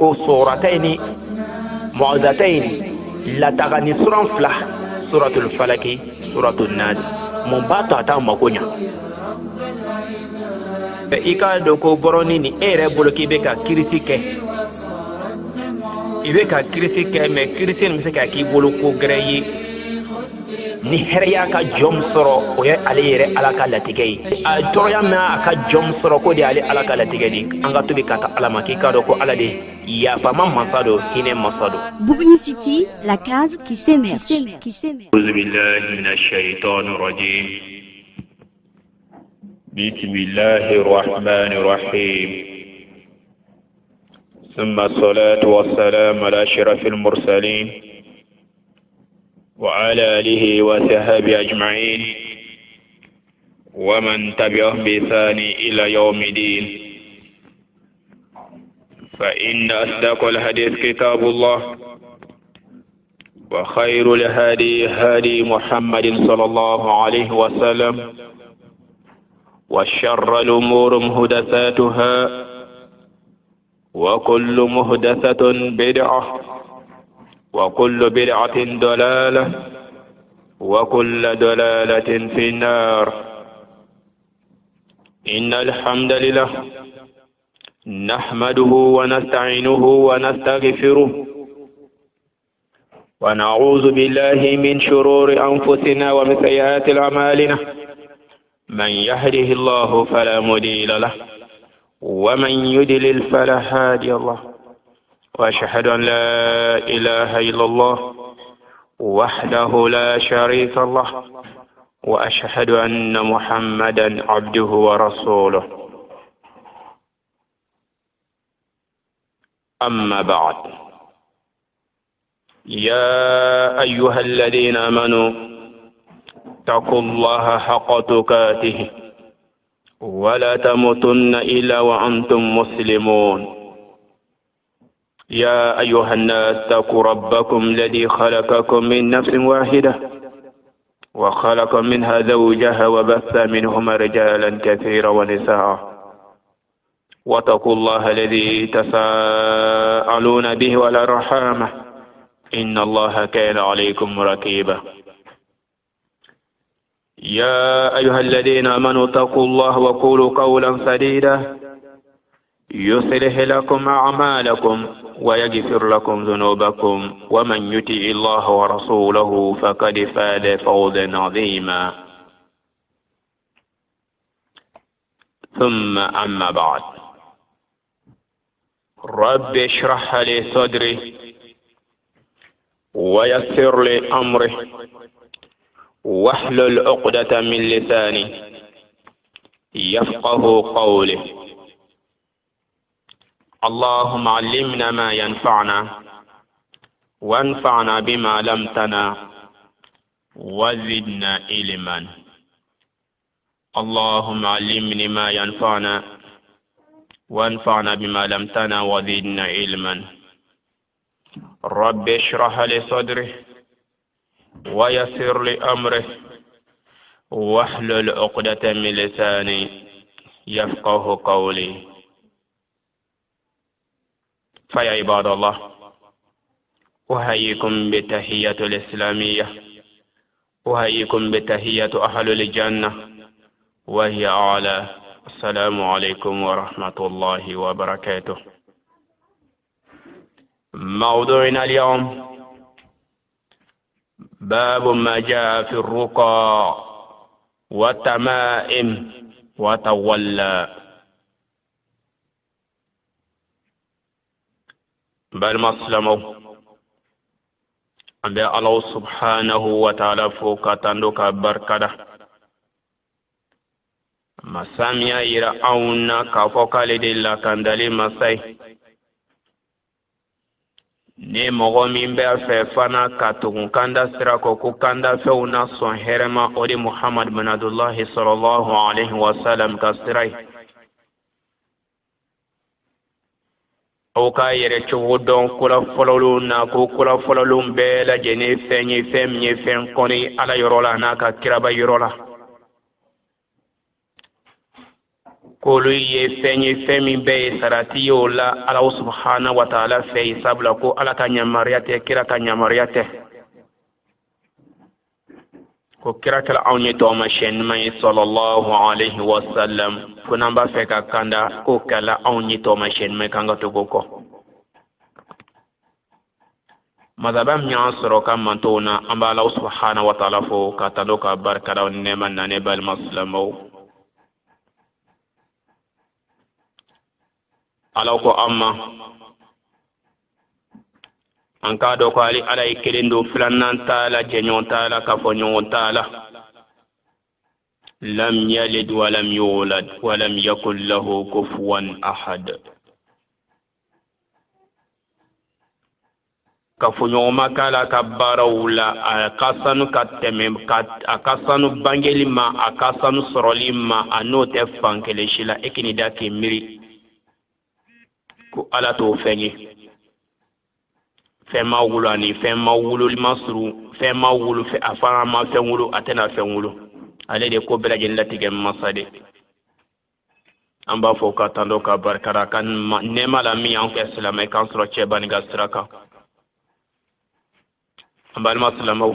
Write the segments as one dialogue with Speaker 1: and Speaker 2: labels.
Speaker 1: ko surataini mu'adataini la tagani suran fila suratul falaki suratul nas mun ba to ata makonya ika do ko boroni ni ere bolo ki be ka kirisi ke ibe ka kirisi ke me kirisi ni se ka ki bolo ko greyi ni herya ka jom soro o ye ale yere ala ka latige a toroya ma ka jom soro ko di ale ala ka latige di an ka tubi ka ta ala ma ki ka do ko ala de ya fama masado hine masado.
Speaker 2: Bougouni City, la case qui s'émerge.
Speaker 1: Auzu billahi minash shaitanir rajim. Bismillahir rahmanir rahim. Thumma salatu wassalamu ala ashrafil mursalin وعلى آله وصحبه أجمعين ومن تبعهم بإحسان إلى يوم الدين فإن أصدق الحديث كتاب الله وخير الهدي هدي محمد صلى الله عليه وسلم وشر الأمور محدثاتها وكل محدثة بدعة وكل بدعة ضلالة وكل ضلالة في النار. إن الحمد لله نحمده ونستعينه ونستغفره ونعوذ بالله من شرور أنفسنا ومن سيئات أعمالنا من يهده الله فلا مضل له ومن يضلل فلا هادي له وأشهد أن لا إله إلا الله وحده لا شريك له وأشهد أن محمدا عبده ورسوله. أما بعد، يا أيها الذين آمنوا اتقوا الله حق تقاته ولا تموتن إلا وأنتم مسلمون. يا أيها الناس اتقوا ربكم الذي خلقكم من نفس واحدة وخلق منها زوجها وبث منهما رجالا كثيرا ونساء واتقوا الله الذي تساءلون به والأرحام إن الله كان عليكم رقيبا. يا أيها الذين آمنوا اتقوا الله وقولوا قولا سديدا يصلح لكم أعمالكم ويغفر لكم ذنوبكم ومن يطع الله ورسوله فقد فاز فوزا عظيما. ثم أما بعد، رب اشرح لي صدري ويسر لي أمري واحلل عقدة من لساني يفقه قولي. اللهم علمنا ما ينفعنا وانفعنا بما علمتنا وزدنا علما. اللهم علمني ما ينفعنا وانفعنا بما علمتنا وزدنا علما. رب اشرح لي صدري ويسر لي أمري واحلل عقدة من لساني يفقه قولي. فيا عباد الله، أحييكم بتحية الإسلامية، أحييكم بتحية أهل الجنة وهي أعلى. السلام عليكم ورحمة الله وبركاته. موضوعنا اليوم باب ما جاء في الرقى والتمائم وتولى. بل مسلمو أبي الله سبحانه وتعالى فوق تندوك بركة مساميا إلى أونا كفوك لدي كندلي مساي ni mogo min bɛ fɛ fana ka tugun kanda sira kɔ ko kanda fɛnw na sɔn hɛrɛma o de Muhammad bin Abdullahi sallallahu alaihi wasallam ka sira ye. Aw ka yɛrɛ cogo dɔn kura fɔlɔlenw na ko kura fɔlɔlenw bɛɛ lajɛlen fɛn ye fɛn min ye fɛn kɔni Ala yɔrɔ la n'a ka kiraba yɔrɔ la. kolu ye fɛn min bɛɛ ye sarati ye o la Ala subhanahu wa ta'ala fɛ sabula ko Ala ka yamaruya tɛ kira ka yamaruya tɛ ko kira kɛra anw ye taamasiyɛn ɲuman ye sallallahu alaihi wa sallam fo n'an b'a fɛ ka kanda ko kɛla anw ye taamasiyɛn ɲuman kan ka togo kɔ madaba min y'an sɔrɔ ka mantow na an b'a Ala subhanahu wa ta'ala fo ka talo ka barika da nɛɛma na ne balima silamɛw Ala ko amma an ka dɔ ko Ala ye kelen do filanan t'a la jɛɲɔgɔn t'a la kafoɲɔgɔn t'a la lam yalid wa lam yulad wa lam yakul lahu kufuwan ahad kafoɲɔgɔnma k'a la ka baaraw la a ka sanu ka tɛmɛ a ka sanu bangeli ma a ka sanu sɔrɔli ma a n'o tɛ fan kelen si la e k'i da k'i miiri ko Ala t'o fɛn ye fɛn ma wolo ani fɛn ma wololi ma suru fɛn ma wolo a fana ma fɛn wolo a tɛna fɛn wolo ale de ko bɛɛ lajɛlen latigɛ masa de an b'a fɔ ka tan dɔ ka barika da ka nɛɛma la min y'an kɛ silamɛ k'an sɔrɔ cɛba ni ka sira kan an balima silamɛw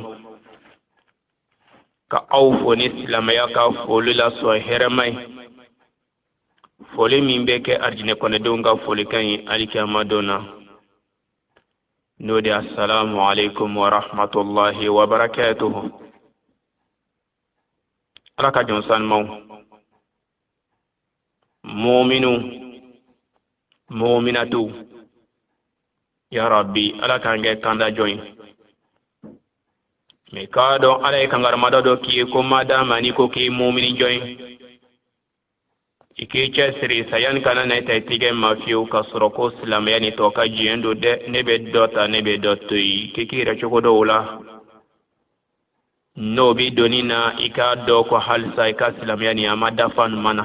Speaker 1: ka aw fo ni silamɛya ka foli la sɔn hɛrɛma ye foli min bɛ kɛ arijinɛ kɔnɔdenw ka folikan ye alikiyama don na n'o de assalamu alaikum wa rahmatullahi wa barakatuhu Ala ka jɔn sanumaw mu'minu mu'minatu ya rabbi Ala k'an kɛ kanda jɔn ye mais k'a dɔn Ala ye kangaramada dɔ k'i ye ko madama ni ko k'i mu'mini jɔn ye i k'i cɛsiri sayani kana na i ta i tigɛ ma fiyewu ka sɔrɔ ko silamɛya ni tɔ ka diɲɛ don dɛ ne bɛ dɔ ta ne bɛ dɔ to yen k'i k'i yɛrɛ cogo dɔw la n'o bi doni na i k'a dɔn ko halisa i ka silamɛya ni a ma dafa ɲuman na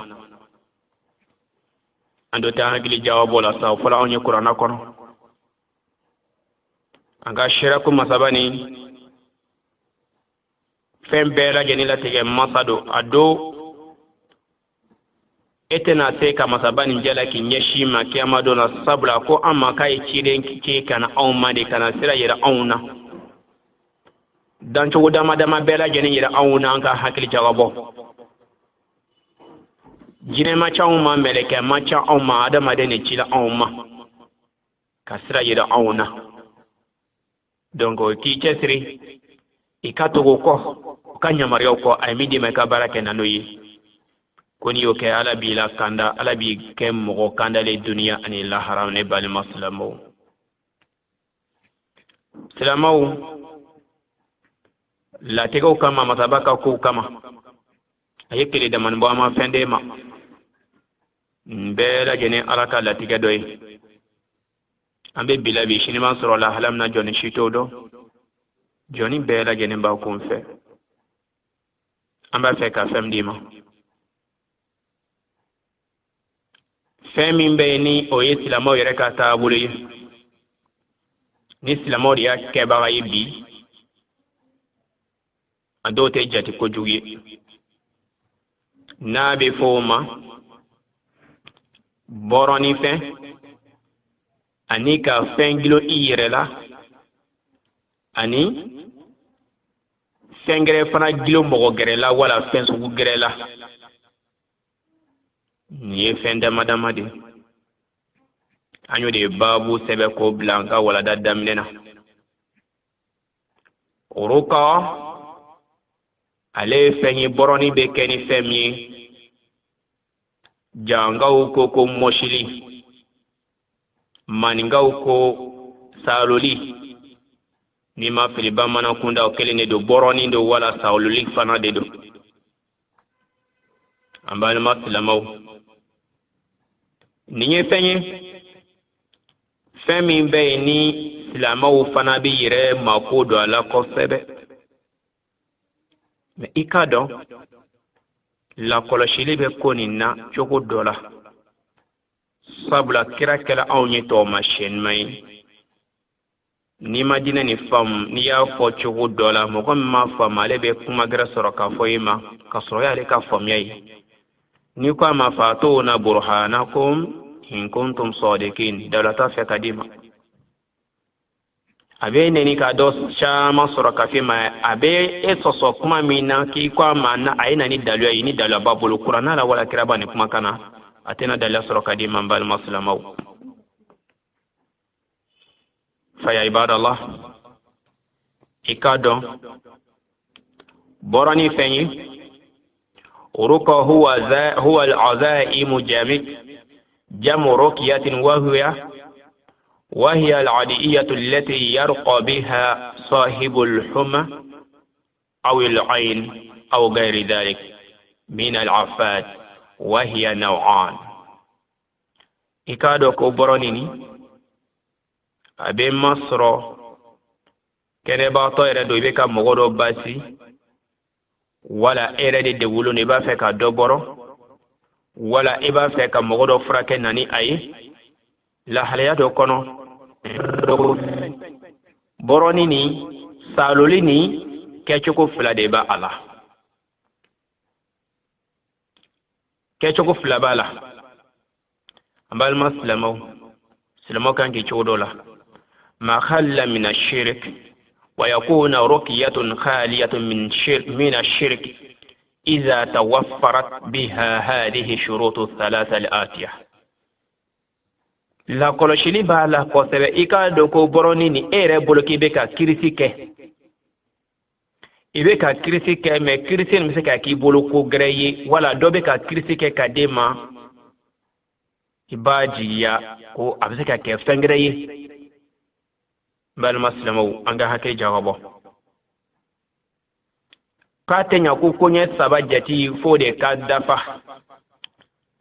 Speaker 1: an do tɛ hakili jawabo la sa o fɔra anw ye kuranna kɔnɔ an ka sirako masaba ni fɛn bɛɛ lajɛlen latigɛ masa don a do e tɛna se ka masaba nin jala k'i ɲɛsin ma kiyama don na sabula ko an ma k'a ye ciden kɛ kana anw ma de kana sira yira anw na dancogo dama dama bɛɛ lajɛlen yira anw na an ka hakili jagabɔ jinɛ ma ca anw ma mɛlɛkɛ ma ca anw ma adamaden de cila anw ma ka sira yira anw na donc k'i cɛsiri i ka tugu kɔ ka yamaruyaw kɔ a ye min d'i ma i ka baara kɛ na n'o ye ko n'i y'o kɛ Ala b'i la kanda Ala b'i kɛ mɔgɔ kandalen duniya ani lahara ne balima silamɛw latigɛw kama masaba ka kow kama a ye kile damani bɔ an ma fɛn d'e ma bɛɛ lajɛlen Ala ka latigɛ dɔ ye an bɛ bila bi sini b'an sɔrɔ lahala min na jɔnni si t'o dɔn jɔnni bɛɛ lajɛlen b'a kun fɛ an b'a fɛ ka fɛn d'i ma fɛn min bɛ yen ni o ye silamɛw yɛrɛ ka taabolo ye ni silamɛw de y'a kɛbaga ye bi a dɔw tɛ jate kojugu ye n'a bɛ fɔ o ma bɔrɔnifɛn ani ka fɛn gilo i yɛrɛ la ani fɛn gɛrɛ fana gilo mɔgɔ gɛrɛ la wala fɛn sugu gɛrɛ la nin ye fɛn dama dama de an y'o de baabu sɛbɛn k'o bila an ka walanda daminɛ na ruka ale ye fɛn ye bɔrɔni bɛ kɛ ni fɛn min ye jangaw ko mɔsili maningaw ko saloli ni ma fili bamanan kunda o kelen de don bɔrɔni don wala saloli fana de don an balima silamɛw nin ye fɛn ye fɛn min bɛ yen ni silamɛw fana bɛ yɛrɛ mako don a la kosɛbɛ mais i k'a dɔn lakɔlɔsili bɛ ko nin na cogo dɔ la sabula kira kɛra anw ye taamasiyɛn ɲuman ye n'i ma diinɛ nin faamu n'i y'a fɔ cogo dɔ la mɔgɔ min m'a faamu ale bɛ kuma gɛrɛ sɔrɔ k'a fɔ i ma ka sɔrɔ y'ale ka faamuya ye ni ko ma fatuna burhanakum in kuntum sadiqin dalata fa kadima abe ne ni ka do chama sura ka fi ma abe esoso kuma mina ki ko ma na aina ni dalu yi ni dalu babul qur'ana la wala kiraba ni kuma kana atena dalila sura kadima bal muslimu fa ya ibadallah ikado borani fenyi ruka huwa al-azaimu jamu ruqyatin وهي العادية التي يرقى بها صاحب الحمى أو العين أو غير ذلك من العفات وهي نوعان إكادو كوبرونيني أبي مصر كنبا طيرة دوبيكا مغورو باسي ولا إيرد دولو نبا فكا دوبرو ولا إبا فكا مغورو فراكي ناني أي لا حلياتو كونو boroni ni saloli ni kechoko fila de ba ala kechoko fila ba la ambal maslamo kan ke chodola ma khalla min ash-shirk wa yakuna ruqyatun khaliyatun min ash-shirk idha tawaffarat biha hadhihi shurutu thalatha al-atiyah la koloshili ba la kosebe ika do ko boroni ni ere boloki be ka kirisi ke ibe ka kirisi ke me kirisi ni se ka ki boloko greye wala do be ka kirisi ke ka dema ibaji ya ko abise ka ke fengreye bal maslamu anga hake jawabo ka tenya ku konye sabajati fo de ka dafa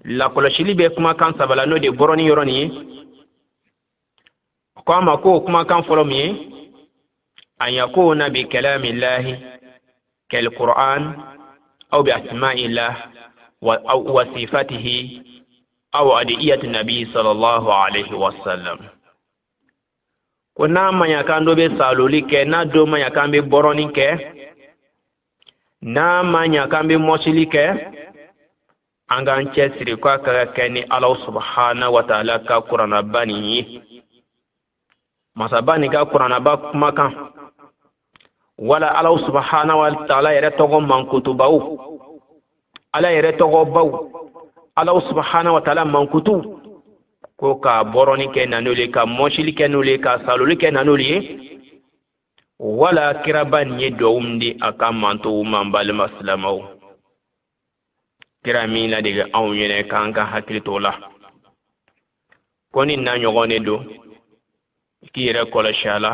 Speaker 1: la koloshili be kuma kan sabala no de boroni yoroni kwama ko kuma kan folomi an yakuna bi kalamillahi kal qur'an aw bi asma'illah wa sifatihi aw adiyat nabi sallallahu alaihi wasallam kuna manya kan do be saloli ke na do manya kan be boroni ke na manya kan be mosili ke angan chesiri kwa ka keni Allah subhanahu wa ta'ala ka qur'ana bani masabani ka qur'ana ba kuma kan wala Allah subhanahu wa ta'ala yere togo mankutu bawo ala yere togo bawo Allah subhanahu wa ta'ala mankutu ko ka boroni ke nanule ka moshili ke nule ka saluli ke nanule wala kiraban ye dowumdi akamantu mambal maslamaw kira min la diga anw yene kan ka hakili to la koni na nyogone do ki yere kola shala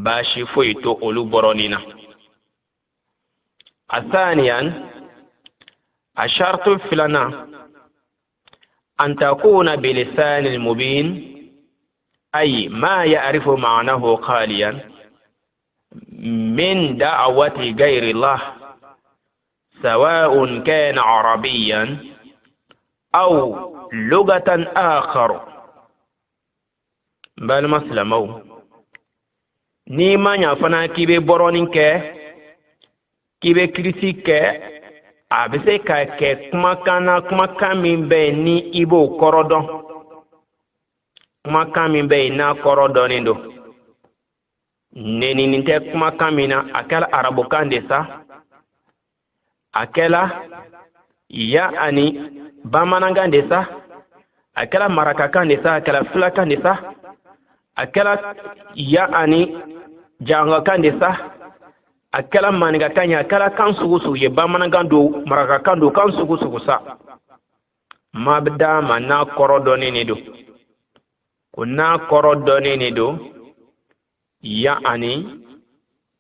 Speaker 1: bashi foito olu boronina athaniyan ashartu filana an takuna bilisan almubin ay ma ya'rifu ma'nahu qaliyan min da'wati ghayri Allah سواء كان عربيا أو لغة آخر بل مسلمو نيما يفنا كيبي برونين كيبي كريسي abise ka ke kuma kan min be ni ibo korodo kuma kan min be na korodo nindo neni ninte kuma kan mina akala arabu kan de sa akela ya ani bamanangan desa akela marakakan desa akela fulakan desa akela ya ani jangakan desa akela manigakan ya akela kan sugusu ye bamanangan do marakakan do kan sugusu sa mabda mana korodoni ni do kuna korodoni ni do ya ani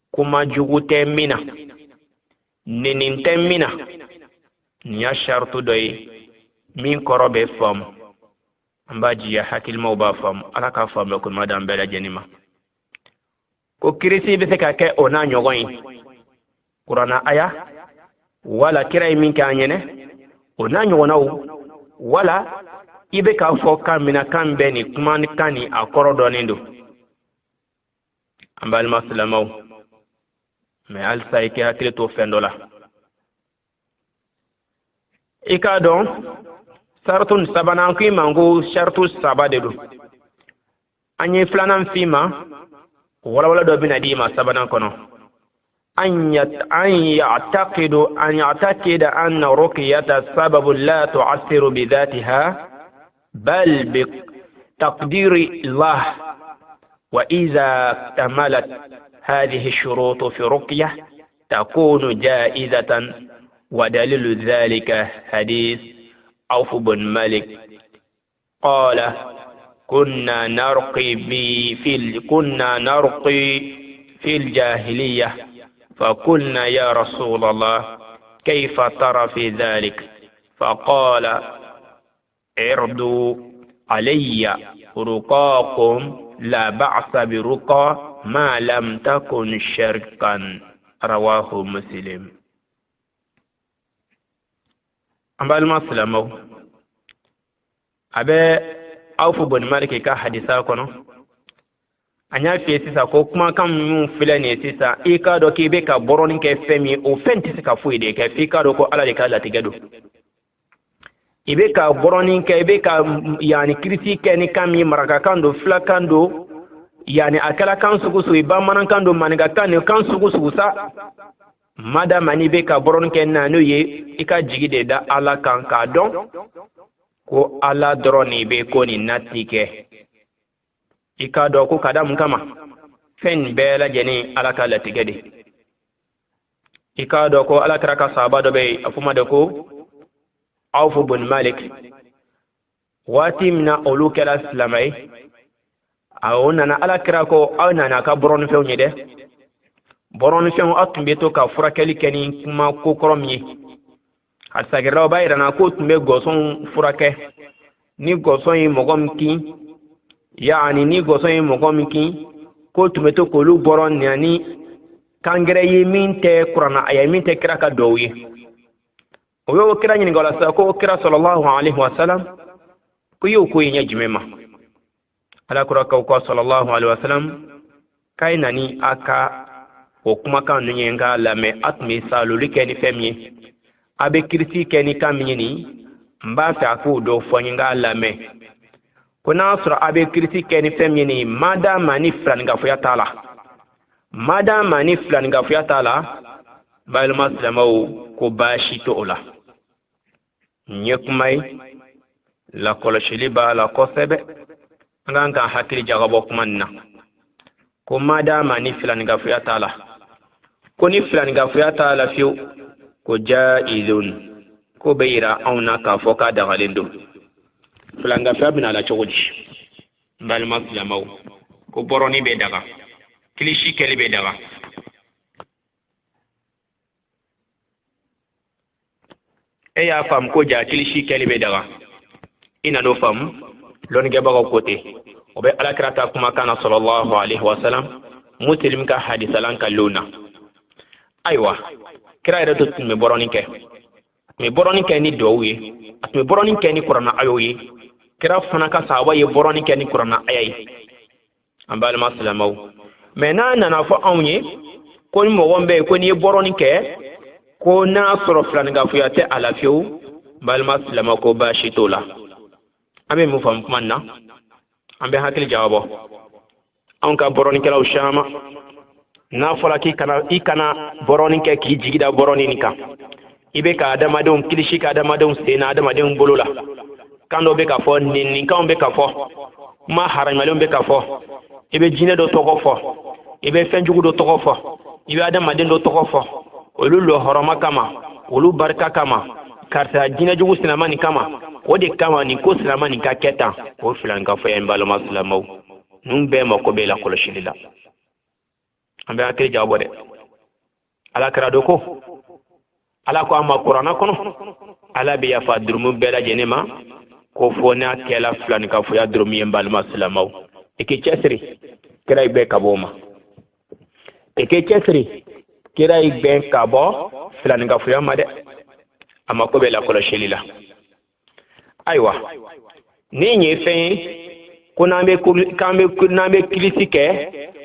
Speaker 1: kuma jugute mina ninin temmina niya shartu doy min korobe fam ambaji ya hakil mawba fam alaka fam ko madam bela jenima ko kirisi be ka ke ona nyogoy qur'ana aya wala kiray min ka nyene ona nyogona wala ibe ka fo kamina kambe ni kuma ni kani akorodo nindo ambal maslamaw mais al sayke hakile to fendola ikadon sartun sabanan ki mango shartu sabadedu anye flanan fima wala do binadima sabanan kono أن يعتقد أن رقية سبب لا تؤثر بذاتها بل بتقدير الله وإذا اكتملت هذه الشروط في رقية تكون جائزة ودليل ذلك حديث عوف بن مالك قال كنا نرقي في الجاهلية فقلنا يا رسول الله كيف ترى في ذلك فقال اردوا علي رقاكم لا بأس برقى ما لم تكن شركا رواه مسلم أما المسلم أبي عوف بن مالك كحديثا كنو anya fi sisa ko kuma kan mun fila ne sisa i ka do ki be ka boroni ke femi o fenti ka fu ide ke fi ka do ko ala de ka lati gado ibe ka boroni ke be ka yani kriti ke ni kam mi maraka kan do fla kan do yani akala kan sugu su ba manan kan do maniga kan ni kan sugu sa mada mani be ka boroni ke na no ye i ka jigide da ala kan ka don ko ala droni be ko ni natike ika do ko kadam kama fen bela jeni alaka latigede ika do ko ala traka sahaba do be afuma do ko Auf bin Malik wati mina olu kala islamai awona na ala kira ko awna na ka boron few nyede boron few atumbe to ka furakeli keni kuma ko koromye hasagira bayra na ko tumbe goson furake ni goson yi mogom ki yani ni goson yi mogom ki ko tumbe to ko lu boron yani kangere yi minte qur'ana ay minte kira ka dowi o yo kira ni ngola sa ko kira sallallahu alaihi wasallam ko yo ko yin jimema ala kura ka ko sallallahu alaihi wasallam kai nani aka o kuma kan nyenga lame atmi saluli keni femye abe kirti keni kamni ni mba ta ko do fonyinga lame kuna sura abe kirti keni femye ni madama ni fran ga fuya taala madama ni fran ga fuya taala bal maslamaw ko bashi to ola nyekmay la koloshili ba la kosebe nganga hakili jagabo kumanna ko madama ni filan ga fuya taala ko ni filan ga fuya taala fiu ko jaizun ko beira auna ka foka da galindo filan ga fuya bina la chogodi bal maslamaw ko boroni be daga kilishi keli be daga e ya fam ko ja kilishi kelibe daga ina no fam lon ge bago kote o be alakrata kuma kana sallallahu alaihi wasallam muslim ka hadisalan kaluna aywa kira ida to me boroni ke ni dowi me boroni ke ni qur'ana ayoyi kira fana ka sawa ye boroni ke ni qur'ana ayayi ambal maslamaw mena na fo awnye ko ni mo wombe ko ni boroni ke ko na soro flan ga fuyate ala fiu bal maslama ko bashi tola abe mu fam manna ambe hakil jawabo on ka boroni kala ushama na fola ki kana ikana boroni ke ki jigida boroni nika ibe ka adama don kilishi ka adama don sena adama don bolola kando be ka fo ninni kan be ka fo ma haramalo be ka fo ibe jine do toko fo ibe fenjugu do toko fo ibe adama den do toko fo olu lo horoma kama olu barka kama karta jina jugu silamani kama o de kama ni ko silamani ka keta o filan ka faya mbalo maslamaw numbe mako be la koloshilila ambe akere jawbo de ala kara doko ala ko amma qur'ana kono ala be yafa durumu be la jenema ko fona kela filan ka faya durumu mbalo maslamaw eke chesri kira be kaboma eke chesri kira igben kabo filan ga fuya made ama ko be la koloshilila aywa ni nyefe kuna be kambe kuna be kilisike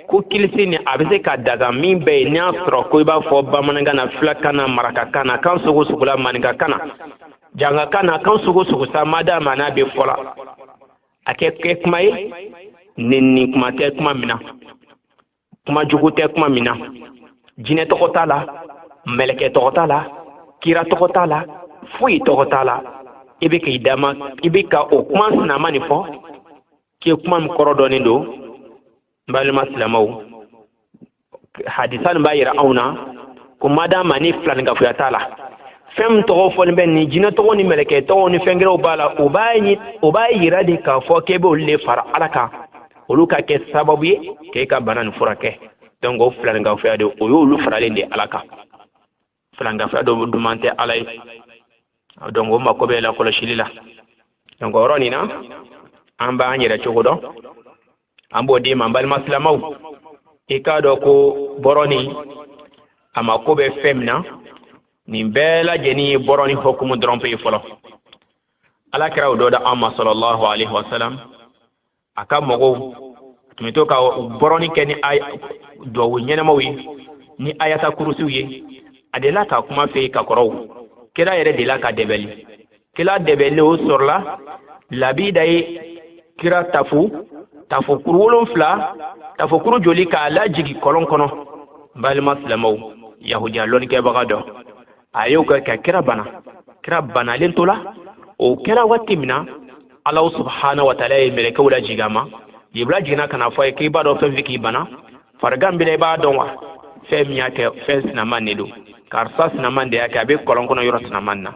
Speaker 1: ku kilisi ni abise ka daga min be ni asro ko ba fo ba mananga na flakana maraka kana kan sugu sugula maninga kana janga kana kan sugu sa madama na be fola ake kuma yi ninni kuma te kuma mina kuma jugu te kuma mina jine tɔgɔ t'a la mɛlɛkɛ tɔgɔ t'a la kira tɔgɔ t'a la foyi tɔgɔ t'a la i bɛ k'i dama i bɛ ka o kuma sinama nin fɔ k'i kuma min kɔrɔ dɔɔnin don n balima silamɛw hadisa nin b'a yira anw na ko madama ni filanikafoya t'a la fɛn min tɔgɔ fɔlen bɛ nin jinɛ tɔgɔ ni mɛlɛkɛ tɔgɔ ni fɛn gɛrɛw b'a la o b'a yira de k'a fɔ k'e b'olu de fara ala kan olu ka kɛ sababu ye k'e ka bana nin furakɛ donc o filanikafoya de o y'olu faralen de ala kan filanikafoya dɔ duman tɛ ala ye donc o mako bɛ lakɔlɔsili la donc o yɔrɔ nin na an b'an yɛrɛ cogo dɔn an b'o di ma n balima silamɛw i k'a dɔn ko bɔrɔni a mako bɛ fɛn min na nin bɛɛ lajɛlen ye bɔrɔni hukumu dɔrɔn pe ye fɔlɔ ala kɛra o dɔ da an ma sallallahu alaihi wasallam a ka mɔgɔw tun bɛ to ka bɔrɔni kɛ ni duwawu ɲɛnamaw ye ni ayata kurusiw ye a delila ka kuma fɛ ka kɔrɔw kira yɛrɛ delila ka dɛbɛli kira dɛbɛli o sɔrɔla labida ye kira tafukuru 7 tafukuru joli k'a lajigi kɔlɔn kɔnɔ balima silamɛw yahudiya lɔnnikɛbaga dɔ a y'o kɛ ka kira banalen to la o kɛra waati min na ala subhanahu wa ta'ala ye mɛlɛkɛw lajigi a ma jibila jiginna ka na fɔ a ye k'i b'a dɔn fɛn fɛn k'i bana farigan bɛ i b'a dɔn wa fɛn min y'a kɛ fɛn sinaman de don karisa sinaman de y'a kɛ a bɛ kɔlɔn kɔnɔ yɔrɔ sinaman na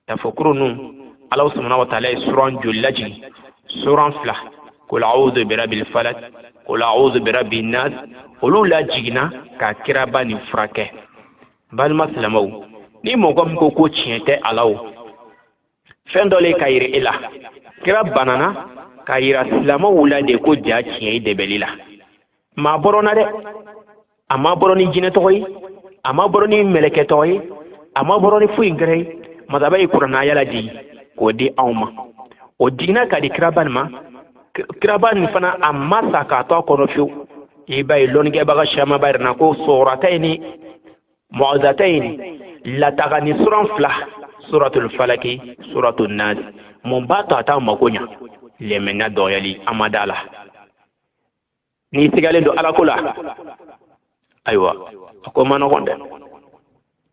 Speaker 1: tafukuru ninnu ala subhanahu wa ta'ala ye suran joli lajigi suran 2 qul a'udhu bi rabbil falaq qul a'udhu bi rabbin nas olu lajiginna ka kiraba nin furakɛ balima silamɛw ni mɔgɔ min ko tiɲɛ tɛ ala o fɛn dɔ le ka yira e la kira banana ka yira silamɛw la de ko ja tiɲɛ ye dɛbɛli la maa bɔrɔna dɛ a ma bɔrɔ ni jinɛ tɔgɔ ye a ma bɔrɔ ni mɛlɛkɛ tɔgɔ ye a ma bɔrɔ ni foyi gɛrɛ ye masaba ye kuranaya lajigi k'o di anw ma o jiginna ka di kiraba nin ma kiraba nin fana a ma sa k'a to a kɔnɔ fiyewu i b'a ye lɔnnikɛbaga caman b'a yirana ko sɔgɔrata ye ni mɔgɔzata ye ni lataga ni suran 2 suratul falaki suratul nas mun b'a to a t'a mako ɲa lɛmɛnna dɔgɔyali a ma da la n'i sigalen don ala ko la ayiwa a ko ma nɔgɔn dɛ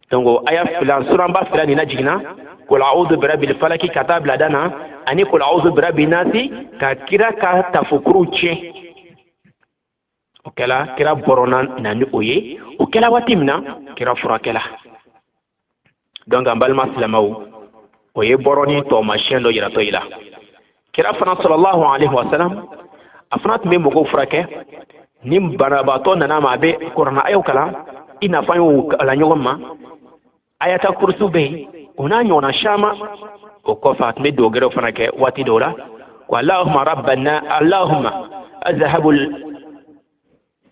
Speaker 1: donc aya suranba 2 nin na jiginna qul a'udhu bi rabbil falaki ka taa bila dan na ani qul a'udhu bi rabbin nasi ka kira ka tafukuru tiɲɛ o kɛla kira bɔrɔna na ni o ye o kɛla waati min na kira furakɛla donc an balima silamɛw o ye bɔrɔni tɔɔmasiyɛn dɔ yiratɔ i la kira fana sallallahu alaihi wasallam a fana tun bɛ mɔgɔw furakɛ ni banabaatɔ nana ma a bɛ kuranna ayaw kalan i n'a fɔ an y'o kalan ɲɔgɔn ma ayata kurusiw bɛ yen o n'a ɲɔgɔnna caman o kɔfɛ a tun bɛ dogɛrɛw fana kɛ waati dɔw la ko allahumma azhabu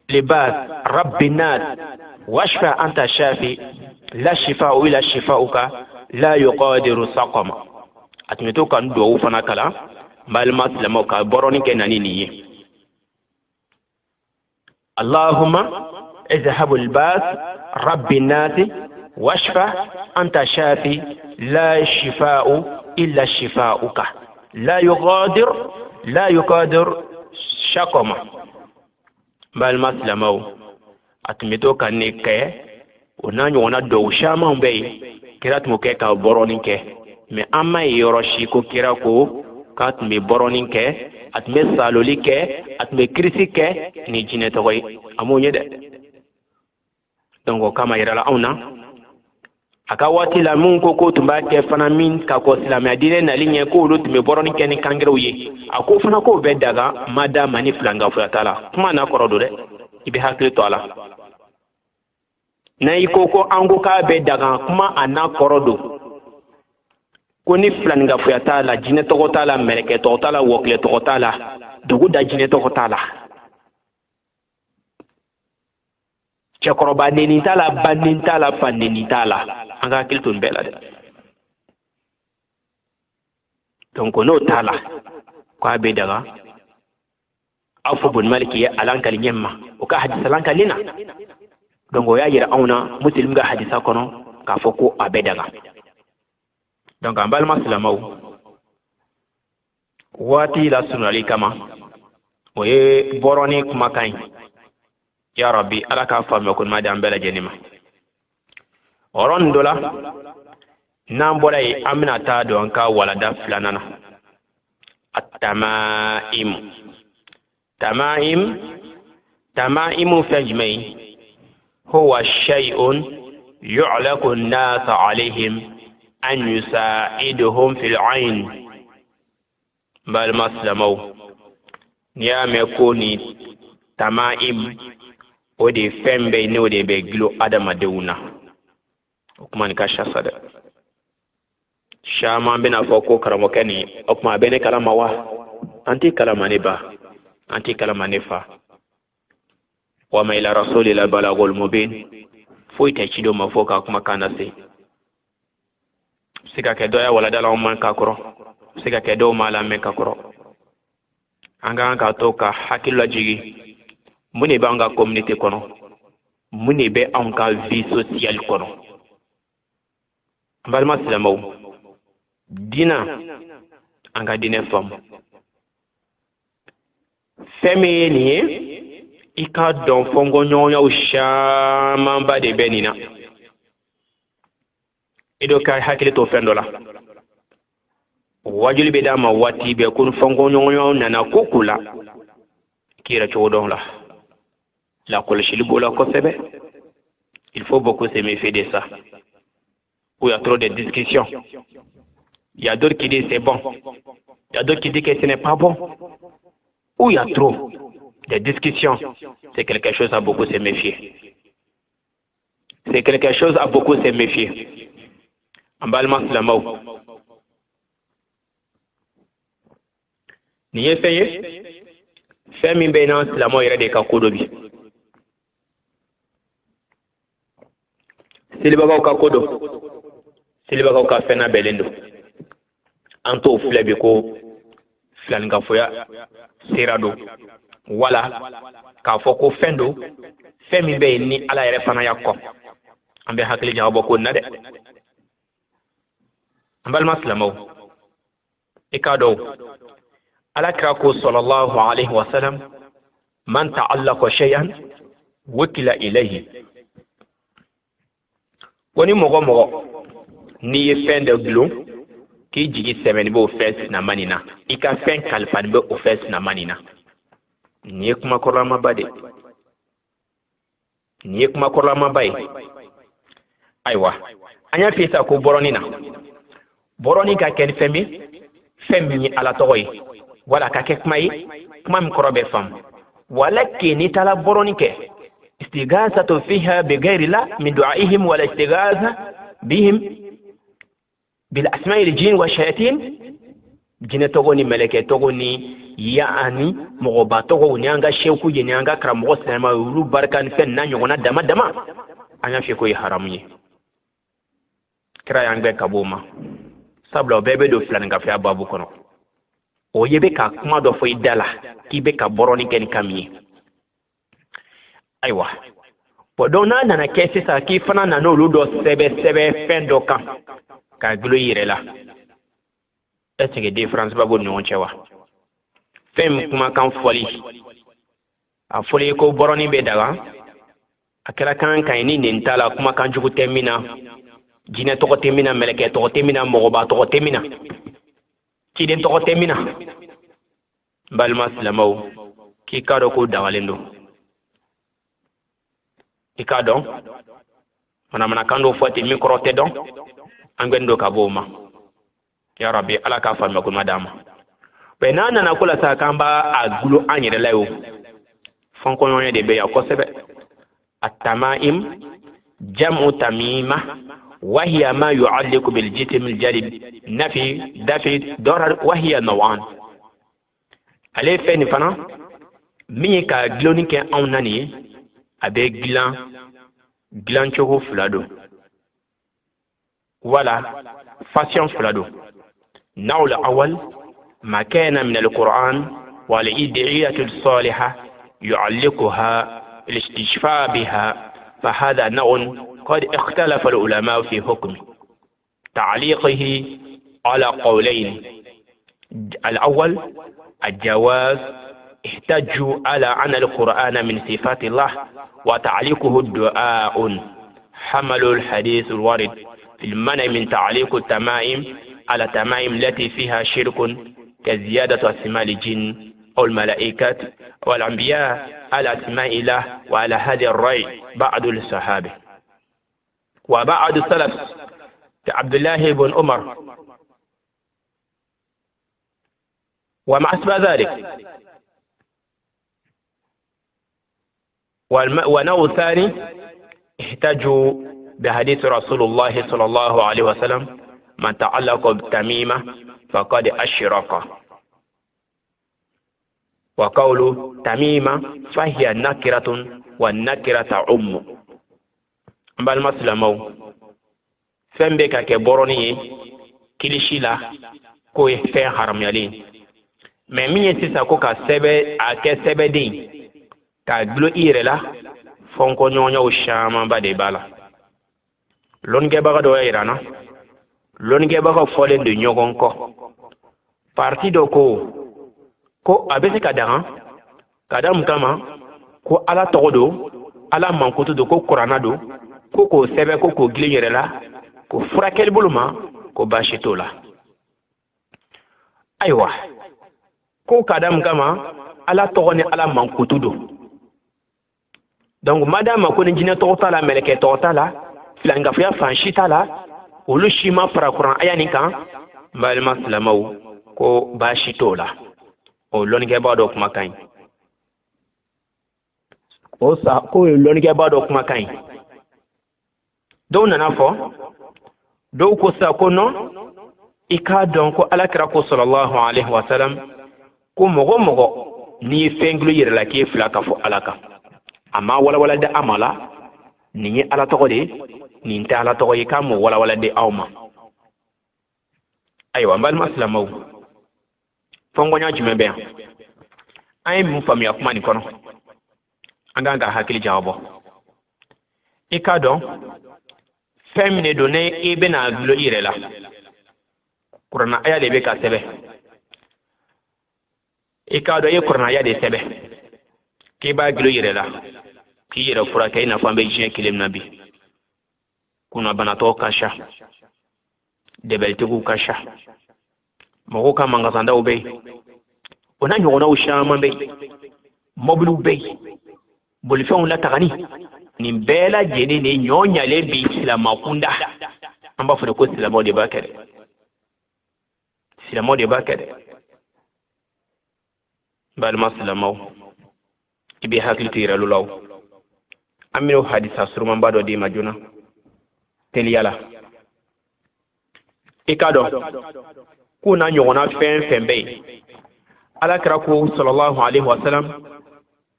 Speaker 1: libas rabbinas washfa anta shafi la shifa'u illa shifa'uka la yuqadiru saqama a tun bɛ to ka duwawu fana kalan balima silamɛw ka bɔrɔni kɛ nani nin ye allahumma azhabu libas rabbinas washfa anta shafi la shifa'u illa shifa'uka la yuqadir saqama balima silamɛw a tun bɛ to ka ne kɛ o n'a ɲɔgɔnna dɔw caman bɛ yen kira tun bɛ kɛ ka bɔrɔni kɛ mais an ma ye yɔrɔ si ko kira ko k'a tun bɛ bɔrɔni kɛ a tun bɛ saloli kɛ a tun bɛ kirisi kɛ ni jinɛ tɔgɔ ye a m'o ye dɛ donc o kama yirala anw na a ka waati la mun ko tun b'a kɛ fana min ka kɔ silamɛya diinɛ nali ɲɛ ko olu tun bɛ bɔrɔni kɛ ni kangɛrɛw ye a ko fana k'o bɛ daga ma da ma ni filankafoya t'a la kuma n'a kɔrɔ don dɛ i bɛ hakili to a la n'a i ko an ko k'a bɛ daga kuma a n'a kɔrɔ don ko ni filankafoya t'a la jinɛ tɔgɔ t'a la mɛlɛkɛ tɔgɔ t'a la wɔkilɛ tɔgɔ t'a la dugu da jinɛ tɔgɔ t'a la cɛkɔrɔba neni t'a la ba neni t'a la fa neni t'a la an ka hakili to nin bɛɛ la dɛ donc n'o t'a la k'a bɛ daga aw fɔ boni maliki ye alan kali ɲɛ ma o ka hadisa lan kali na donc o y'a yira anw na muslim ka hadisa kɔnɔ k'a fɔ ko a bɛ daga donc an balima silamaw waati la sunali kama o ye bɔrɔni kumakan ya rabbi ala k'a faamuya ko ɲuman di an bɛɛ lajɛlen ma o yɔrɔnin dɔ la n'an bɔra yen an bɛna taa don an ka walanda filanan na at-tama'im tama'imu fɛn jumɛn ye huwa shay'un yu'laku an-nas 'alayhim an yusa'iduhum fil 'ayn balima silamaw n'i y'a mɛn ko ni tama'im o de fɛn bɛɛ n'o de bɛ gilo adamadenw na o kuma nin ka sasa dɛ caman bɛna fɔ ko karamɔgɔkɛ nin o kuma a bɛ ne kalama wa an tɛ kalama ne ba an tɛ kalama ne fa wa ma ila rasulillah balagul mubin foyi tɛ ci dɔ ma fɔ ka kumakan lase se ka kɛ dɔ ya waladala man ka kɔrɔ se ka kɛ dɔw ma lamɛn ka kɔrɔ an ka kan ka to ka hakili lajigi mun de b'an ka communauté kɔnɔ mun de bɛ anw ka vie sociale kɔnɔ an balima silamɛw diina an ka diinɛ faamu fɛn min ye nin ye i ka dɔn fɔnkɔɲɔgɔnyaw camanba de bɛ nin na i dɔ ka hakili to fɛn dɔ la wajuli bɛ d'a ma waati bɛɛ ko fɔnkɔɲɔgɔnyaw nana ko ko la k'i yɛrɛ cogo dɔn la la kɔlɔsili b'o la kosɛbɛ il faut beaucoup se méfier de ça où il y a trop de discussions. Il y a d'autres qui disent c'est bon. Il y a d'autres qui disent que ce n'est pas bon. Où il y a trop de discussions, c'est quelque chose à beaucoup se méfier. C'est quelque chose à beaucoup se méfier. En balma silamaw. Ni ye fɛn ye fɛn min bɛ n'an silamaw yɛrɛ de ka ko dɔ bi. Selibagaw ka ko dɔ. Selibagaw ka fɛn labɛnnen don. An t'o filɛ bi ko filanikafoya sera don wala k'a fɔ ko fɛn don fɛn min bɛ yen ni ala yɛrɛ fana y'a kɔ an bɛ hakili jagabɔ ko na dɛ an balima silamaw i k'a dɔn ala kira ko sallallahu alaihi wa sallam man ta'allaqa shay'an wukila ilayhi ko ni mɔgɔ n'i ye fɛn dɔ dulon k'i jigi sɛbɛnni bɛ o fɛn sinama nin na i ka fɛn kalifani bɛ o fɛn sinama nin na nin ye kuma kɔrɔlamaba de nin ye kuma kɔrɔlamaba ye ayiwa an y'a f'i sa ko bɔrɔnin na bɔrɔnin ka kɛ ni fɛn min ye ala tɔgɔ ye wala ka kɛ kuma ye kuma min kɔrɔ bɛ faamu wala ke n'i taara bɔrɔnin kɛ istighasatu fiha bighayri la min du'aihim wala istighasa bihim bil asma'il jin wa shayatin jinɛ tɔgɔ ni mɛlɛkɛ tɔgɔ ni yaani mɔgɔba tɔgɔ ni an ka sheku ye ni an ka karamɔgɔ sinama olu barika ni fɛn na ɲɔgɔnna dama dama an y'a f'i ko ye haramu ye kira y'an bɛɛ ka b'o ma sabula o bɛɛ bɛ don filaninkafoya babu kɔnɔ o ye bɛ ka kuma dɔ fɔ i da la k'i bɛ ka bɔrɔnin kɛ ni kan min ye ayiwa bɔn donc n'a nana kɛ sisan k'i fana nana olu dɔ sɛbɛ fɛn dɔ kan k'a gulo i yɛrɛ la est ce que différence b'a b'o ni ɲɔgɔn cɛ wa fɛn min kumakan fɔli a fɔli ko bɔrɔnin bɛ daga a kɛra kan kan ye ni nin t'a la kumakan jugu tɛ min na jinɛ tɔgɔ tɛ min na mɛlɛkɛ tɔgɔ tɛ min na mɔgɔba tɔgɔ tɛ min na ciden tɔgɔ tɛ min na n balima silamɛw k'i k'a dɔn ko dagalen don i k'a dɔn manamanakan dɔw fɔ ten min kɔrɔ tɛ dɔn an gbɛni don ka bɔ o ma ya rabbi ala k'a faamuya ko ma d'a ma mɛ n'a nana ko la sa k'an b'a gulo an yɛrɛ la ye o fɔnkɔɲɔgɔnya de bɛ yan kosɛbɛ at-tama'im jam'u tamima وهي ما يعلق بالجسم الجلب نفي دفع ضرر وهي نوعان ale fɛn nin fana min ye ka gilonni kɛ anw na nin ye a bɛ dilan cogo fila don wala fashion fila don naw la awal ma kana min al-Qur'an wal id'iyatu as-salihah yu'alliquha listishfa biha fa hadha naw'un قد اختلف العلماء في حكمه تعليقه على قولين. الأول الجواز، احتجوا على أن القرآن من صفات الله، وتعليقه الدعاء، حملوا الحديث الوارد في المنع من تعليق التمائم على التمائم التي فيها شرك كزيادة أسماء الجن أو الملائكة والأنبياء على أسماء الله، وعلى هذا الرأي بعض الصحابة وبعض السلف كعبد الله بن عمر وما أشبه ذلك. ونوع ثاني احتجوا بحديث رسول الله صلى الله عليه وسلم: من تعلق بالتميمة فقد أشرك. وقول تميمة فهي نكرة والنكرة تعم. بل مسلمو فنبك كبروني كليشيلا كوي فين حرم يلين ممي سيساكو كسبه أكسبه دين كاغلو إيرلا فونكو نيونيو شاما بدي بالا لونجي بغا دو إيرانا لونجي بغا فولين دو نيوغون parti do ko abese kadam kama ko ala togodo ala mankutu do ko qur'ana do ko sebe ko gile la ko furakel buluma ko bashitola aywa ko kadam kama ala togoni ala mankutu do. Donc madame ko ni jina totala meleke totala filanga fiya fanshitala ulu shima para qur'an ayani kan mal maslamaw ko bashitola o lonike ba do kuma kan o sa ko lonike ba do kuma kan do nana fo do ko sa ko no ika don ko alakira ko sallallahu alaihi wasallam ko mogo ni fenglu yire la ke flaka fo alaka amma wala da amala ni ala to de ni nta ala to yi kam wala de awma aywa mbal maslamaw fongo nya jume be ay mu fami akuma ni kono anga ga hakili jawabo ikado femine donné ibena glo irela qur'ana aya de be ka sebe ikado ye qur'ana aya de sebe ki ba glo irela ki yira fura kay na fambe jin kilim nabi kuna banato kasha debeltugu kasha mogo ka mangazanda ube ona nyona ushama be mobulu be bolifon la tagani ni bela jeni ni nyonya le bi sila makunda amba fo ko sila mode bakade bal maslamaw ibi hakil tira lulaw amino hadisa surman bado di majuna teliyala ikado kuna nyona fembe ala kira ko sallallahu alaihi wasallam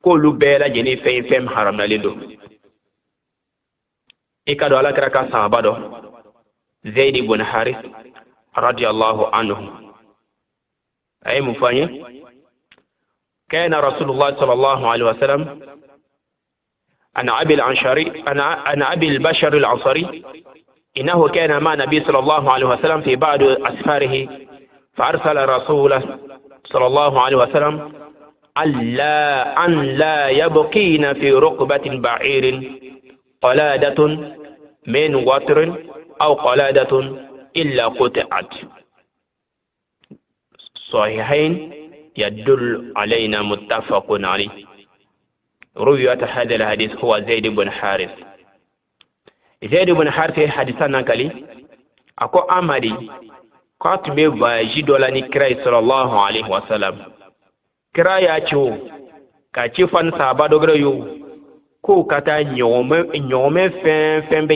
Speaker 1: ko lu bela jeni fem haram na lindo ikado ala kira ka sahaba do Zaid ibn Harith radiyallahu anhu ay mufanye kana rasulullah sallallahu alaihi wasallam ana abi al-bashar al-ansari إنه كان مع النبي صلى الله عليه وسلم في بعض أسفاره فأرسل رسوله صلى الله عليه وسلم أن لا يبقين في رقبة بعير قلادة من وتر أو قلادة إلا قطعت. صحيحين يدل علينا متفق عليه. رواية هذا الحديث هو زيد بن حارث. زيد بن حارث حديثنا كلي أكو أمري كاتب باجدولاني كراي صلى الله عليه وسلم كراي أشو كاتشفان سابا دوغريو كو كاتا نيومي فين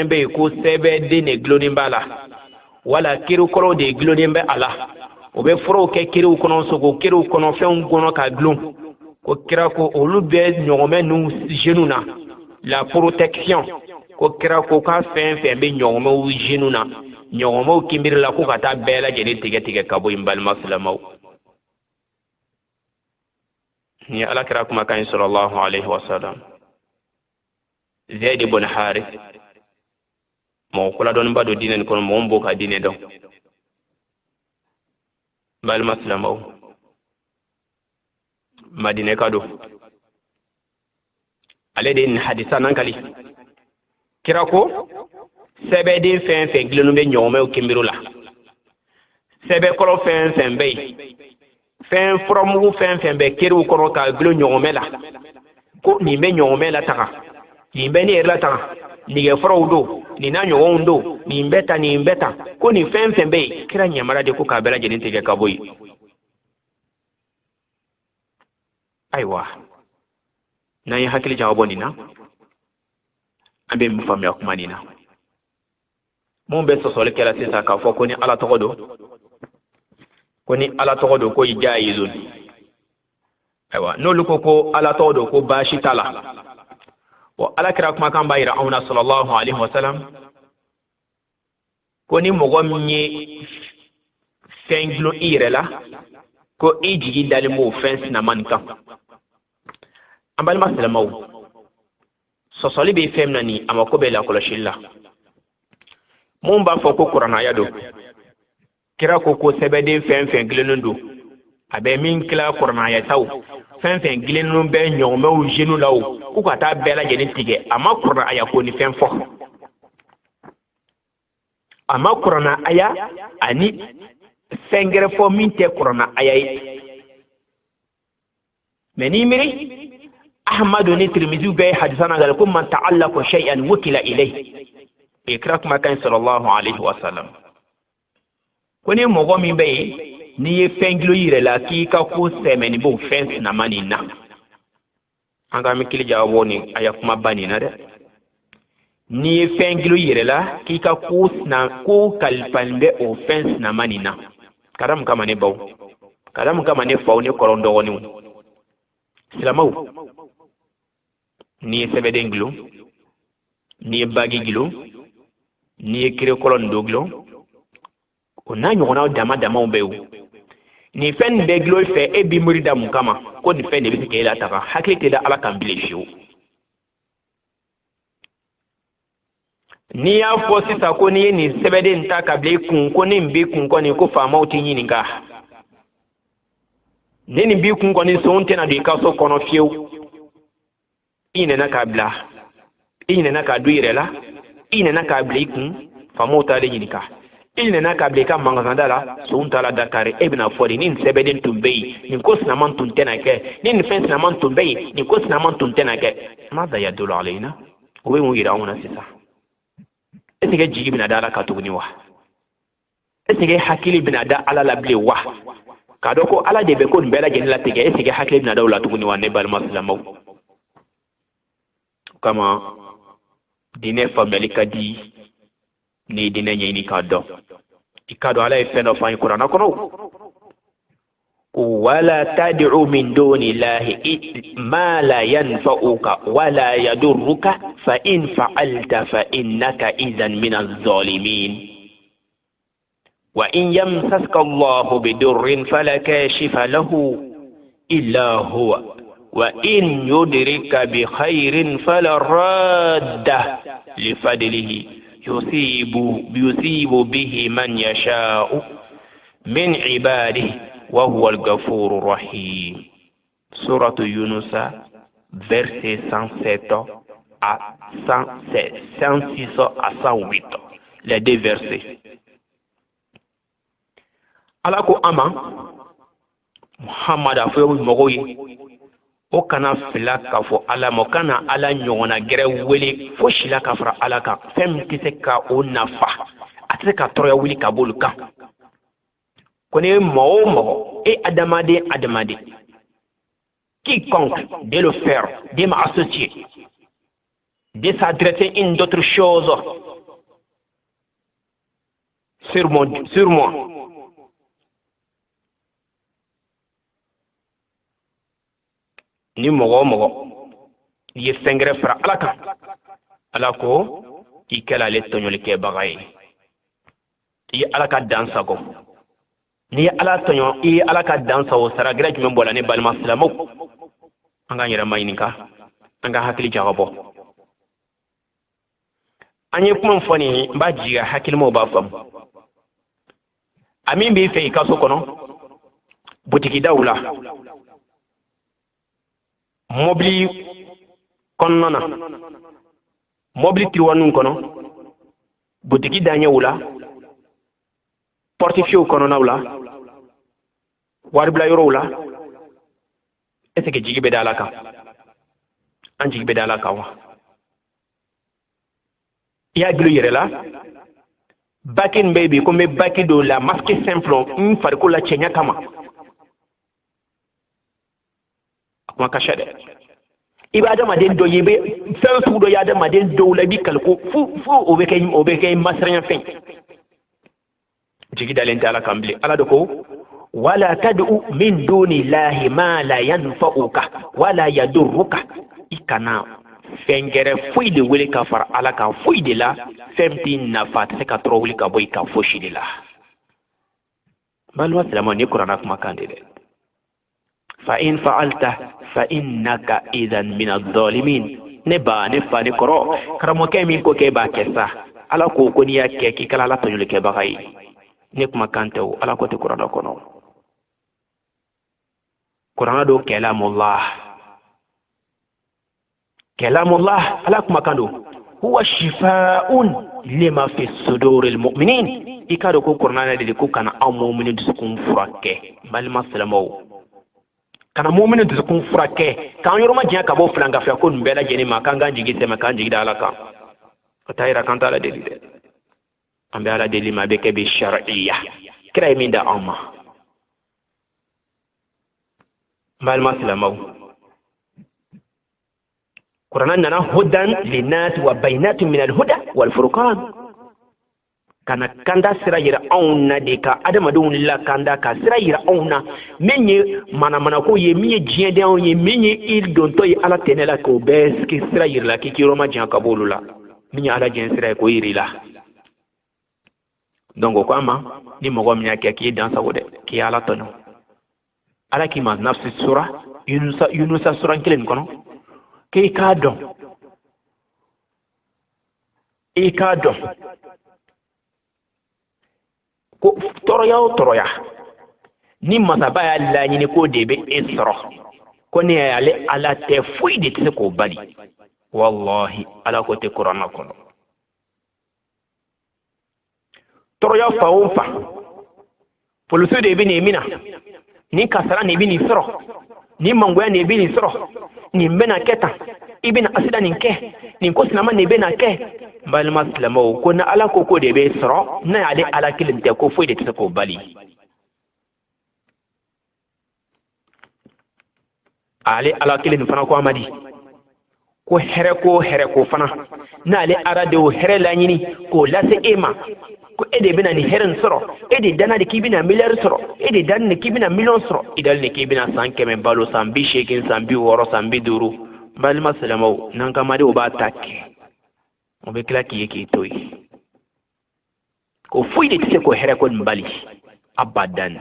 Speaker 1: بي كو سيبه دي نغلونين بالا ولا كيرو كرو دي غلونين بي ala obe foro ke kiru kono soko kiru kono fen kono ka glon ko kira ko olube nyome nu jenuna la protection ko kira ko ka fen be nyome u jenuna nyome u kimbir la ko kata bela jeni tige kabo imbal maslamaw ni ala kira kuma kan sallallahu alaihi wasallam Zaid ibn Harith mo kula don ba do dinen ko mo mbo ka dine do bal maslamo madine kado ale de hadisa nan kali kira ko sebe de fen fen glenu be nyome o kimbiru la sebe koro fen fen be fen from fen fen be kiru koro ka glenu nyome la ko ni be nyome la taka ni be ni la taka ni ge foro do ni na nyome ndo ni mbeta ko ni fen fen be kira nyamara de ko ka bela jedin tege kaboyi aiwa na yi hakili jawabo ni na ambe mfamya kuma ni na mun be sosole kala sisa ka fo ko ni ala togodo ko ijayizun aiwa no luko ko ala togodo ko bashi tala wa ala kira kuma kan bayira auna sallallahu alaihi wasallam ko ni mogo mnye fenglo irela ko ijigi dalimo fens na manka ambal maslamaw sosoli be femna ni amako be la kolashilla mun ba fo ko qur'ana yado kira ko sebede fen glenundu abe min kila qur'ana ya taw fen glenun be nyome o jenu law ko ka ta be la jeni tige ama qur'ana ya ko ni fen fo ama qur'ana aya ani fengere fo min te qur'ana aya meni miri أحمد نترمذي به حدثنا قال كم من تعلق شيئا وكل إليه إكراك ما كان صلى الله عليه وسلم كوني مغومي به ني فنجلو يرلا كي كاكو سمني بو فنس نماني نا أنغا مكيلي جاوبوني أياك ما باني نادي ني فنجلو يرلا كي كاكو سنكو كالفان بي أو فنس نماني نا كرام كما نبو كرام كما نفاو ني كوروندو ونيو سلامو ni sebede nglo ni bagi glo ni kire kolon doglo ona nyona dama umbew ni fen be glo fe e bi murida mukama ko ni fen be ke la taka hakite da ala kan bile show ni ya fo sisa ko ni sebede nta ka ble kun ko ni mbe kun ko ni ko fa mauti nyini nga ni mbe kun ko ni so onte na de ka so kono fiew ine na kabla ine na kaduire la ine na kablikun famota le yinika ine na kablika mangazandala suntala dakare ibn fori nin sebeden tumbei nin kosna man tuntena ke nin fens na man tumbei nin kosna man tuntena ke ماذا يدل علينا وين يراونا سيسا اسنجي جيجي بنا دالا كاتوغني وا اسنجي حكيلي بنا دا على لابلي وا كادوكو على دي بكون بلا جنلا تيجي اسنجي حكيلي بنا دولا توغني وا نبال مسلمو kama dine family kadi ni dine nyini kado ikado ala ifeno fa Qur'an kono wala tad'u min duni llahi ma la yanfa'uka wala yadurruka fa in fa'alta fa innaka idhan min adh-dhalimin wa in yamsaska Allahu bidurrin fala kashifa lahu illa huwa وإن يدرك بخير فلا راد لفضله يصيب به من يشاء من عباده وهو الغفور الرحيم سورة يونس verset 107 à 106 à 108 les deux versets alako ama Muhammad afoyo mogoyi o kana fila ka fo ala mo kana ala nyona gere wele fo shila ka fara ala ka fem kise ka o nafa ate ka toroya wili ka bolu kan kone mo et adamade quiconque de le faire de m'associer de s'adresser une d'autres choses sur moi ni mogo ye sengre fra alaka alako ikala le tonyol ke bagay yi alaka dansa ko ni ala tonyo yi alaka dansa o sara gra jume bolane balma islamo anga nyira mayinika anga hakili jawabo anye kuma foni ba jiga hakilmo ba fam amin bi fe ka so kono butiki dawla mobli konnona mobli tiwanun kono butiki danya wula portifio kono nawla warbla yoro wula est-ce que jigi be dalaka an jigi be dalaka wa ya gilu yere la bakin baby ko me baki do la masque simple in farko la chenya kama kuma kashade ibada maden do yebe fel fu do yada maden do la bi kalko fu obe kay masran fin jigi dalen tala kamble ala do ko wala tad'u min duni llahi ma la yanfa'uka wala yadurruka ikana fengere fuy de wele ka far ala ka fuy de la femti nafa te ka tro wele ka boy ka foshi de la balwa salama ni qur'ana kuma kande de fa in fa'alta fa innaka idhan min adh-dhalimin ne ba ne fa ne koro karamo ke min ko ke ba kessa ala ko ko ni ya ke ki kala la tonyo ke ba kai ne kuma kante o ala ko te qur'ana kono qur'ana do kalamullah kalamullah ala kuma kando huwa shifaa'un lima fi suduril mu'minin ikado ko qur'ana de ko kana aw mu'minin dusukun furake malma salamo kana mu'minin dusukun furake kan yoroma jiya ka bo fulanga fa ko mbela jeni ma kan ganji gite ma kan jigi dala ka tayra kan tala de ambe ala de lima be ke bi shar'iyya kira min da amma malma salamo قرآن لنا هدى للناس وبينات من الهدى والفرقان كان كندا سراير أونا ديكا أدم دون الله كندا كسراير أونا مني منا كو يمي جيدا يمي إل دون توي على تنلا كو بس كي سراير لا كي كيروما جان كابولو لا مني على جن سراير كو يري لا دونغو كاما ni mogo mnya ke ki dansa wode ki ala tono ala ki ma nafsi sura yunusa sura kilen kono ke ka don ko toroya ni masaba ya la ni ko debe isra ko ne ale ala te fuyi de te ko bali wallahi ala ko te qur'ana kono toroya fa polusu de bi ni mina ni kasara ni bi ni sro ni mangoya ni bi ni sro ni mbena keta ibina asida ninke ni ko sinama ni bena ke bal maslamo ko na ala ko de be sro na ade ala kilinte ko foide te ko bali ale ala kilin fana ko amadi ko here ko fana na ale arade o here la nyini ko lase ema ko ede bena ni heren sro ede dana de kibina miliyar sro ede dan ne kibina million sro idal ne kibina sanke men balo sambi shekin sambi woro sambi duru bal maslamo nan kama de o ba takke o be kla ki yeki toy ko fuide tise ko here ko mbali abadan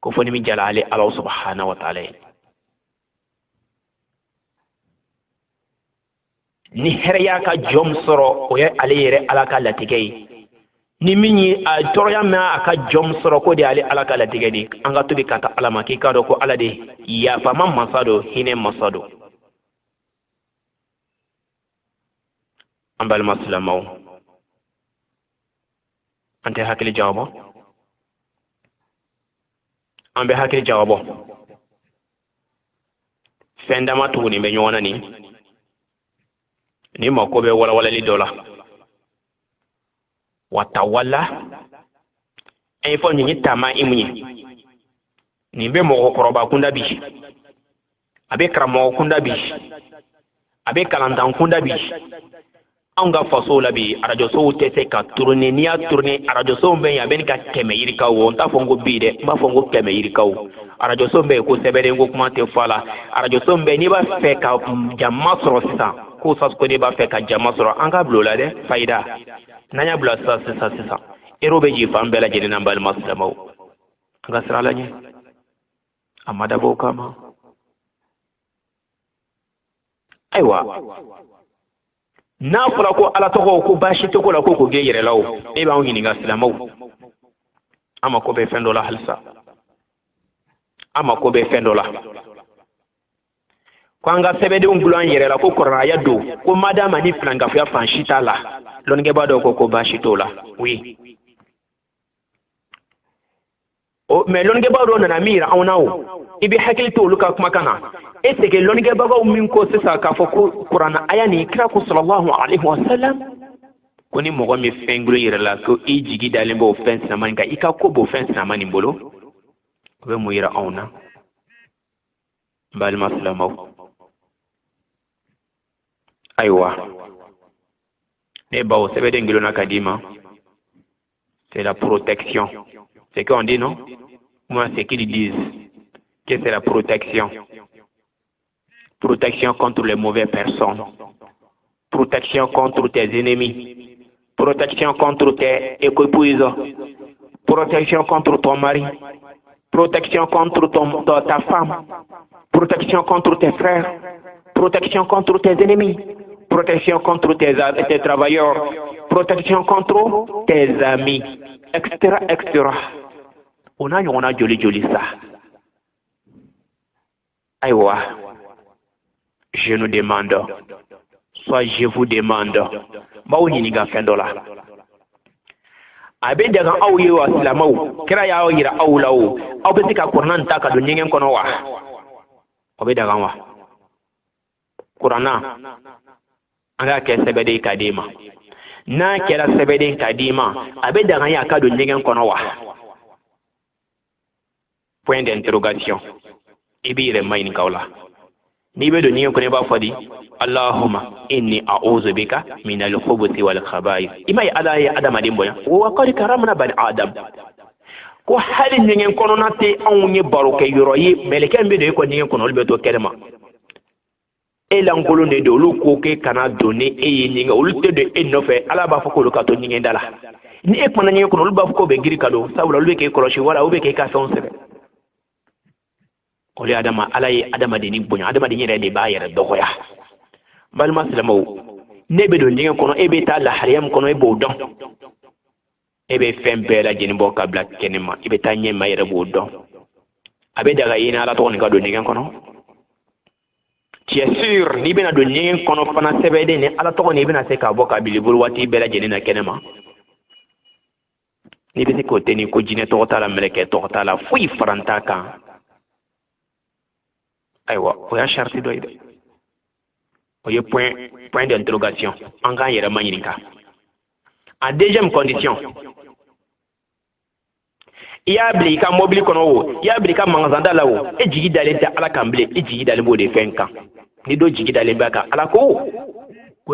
Speaker 1: ko foni min jala ale allah subhanahu wa ta'ala ni here ya ka jom soro o ya ale yere alaka latigay ni minyi a toroya ma aka jom soro ko de ale alaka latigay ni anga tubi kata alama ki ka do ko ala de ya fama masado hine masado ambal maslamaw ante hakili jawabo ambe hakili jawabo fendama tuni be nyona ni mako be wala li dola watawalla ay fo ni tama imunyi ni be mo ko roba kunda bi abe kramo kunda bi abe kalandan kunda bi anga faso labi arajo so tese ka tourner ni ya tourner arajo so be ya ben ka keme yirika wo ta fongo bi de ba fongo keme yirika wo arajo so be ko sebere ngo kuma te fala arajo so be ni ba fe ka jamma soro sisa ko sas ko ni ba fe ka jamma soro anga blola de faida nanya bla sisa ero be ji fam bela jeni nambal maslamo anga sara lañi amada bo kama aywa n'a fɔra ko ala tɔgɔ ko baasi tɛ ko la ko k'o gɛn yɛrɛ la o e b'anw ɲininka silamɛw an mako bɛ fɛn dɔ la halisa an mako bɛ fɛn dɔ la ko an ka sɛbɛdenw gulo an yɛrɛ la ko kɔrɔnaya don ko madama ni filankafoya fan si t'a la lɔnnikɛbaa dɔw ko baasi t'o la oui mais lɔnnikɛbaa dɔw nana min yira anw na o i bɛ hakili to olu ka kumakan na est ce que lɔnnikɛbagaw min ko sisan k'a fɔ ko kuranna aya nin kira ko sallallahu alaihi wa sallam ko ni mɔgɔ min fɛn gulo yɛrɛ la ko i jigi dalen b'o fɛn sinama nin kan i ka ko b'o fɛn sinama nin bolo o bɛ mun yira anw na n balima silamɛw ayiwa ne baw sɛbɛden gilona ka d'i ma c'est la protection c'est qu'on dit non moi c'est qu'ils disent que c'est la protection contre les mauvaises personnes, protection contre tes ennemis, protection contre tes épouses, protection contre ton mari, protection contre ta femme, protection contre tes frères, protection contre tes ennemis, protection contre tes travailleurs, protection contre tes amis, etc., etc. On a joli ça. Aïwa. Je nous demande, soit je vous demande, m'aw ɲininka fɛn dɔ la. A bɛ daga aw ye wa silamɛw, kira y'aw yira aw la o, aw bɛ se ka kuranna ta ka don ɲɛgɛn kɔnɔ wa? O bɛ daga wa? Kuranna, an k'a kɛ sɛbɛden ka d'i ma. N'a kɛra sɛbɛden ka d'i ma, a bɛ daga ye a ka don ɲɛgɛn kɔnɔ wa? Point d'interrogation. I b'i yɛrɛ maɲininka o la. Ni be do ni ko ne ba fadi Allahumma inni a'udhu bika min al-khubuthi wal khaba'ith imay ala ya adam adin boya wa qad karamna bani adam ko hali ngen kono nate an ye baro ke yoro yi meleken be do ko ngen kono be to kelma e langolo ne do lu ko ke kana doni e yi ngen ulu te de en no fe ala ba fako ka to ngen dala ni e kwana ngen kono lu ba fako be giri kado sabula lu be ke koroshi wala u be ke ka son sebe ko le adama ala ye adama de ni bonya adama de yere de ba yere dogoya balma silamo ne be do ngen kono e be ta la hariyam kono e bo don e be fembe la jeni bo kabla kenema e be ta nyema yere bo don abe daga ina ala to ni ka do ngen kono tu es sûr ni be na do ngen kono fana sebede ni ala to ni be na se ka bo kabili bul wati be la jeni na kenema ni be se ko teni ko jine to ta la meleke to ta la fui faranta kan aywa o ya sharti do ide o ye point d'interrogation en kan yere maɲininka en deuxième condition i y'a bila i ka mobili kɔnɔ o i y'a bila i ka magasin da la o e jigi dalen tɛ ala kan bilen i jigi dalen b'o de fɛn kan ni dɔ jigi dalen b'a kan ala ko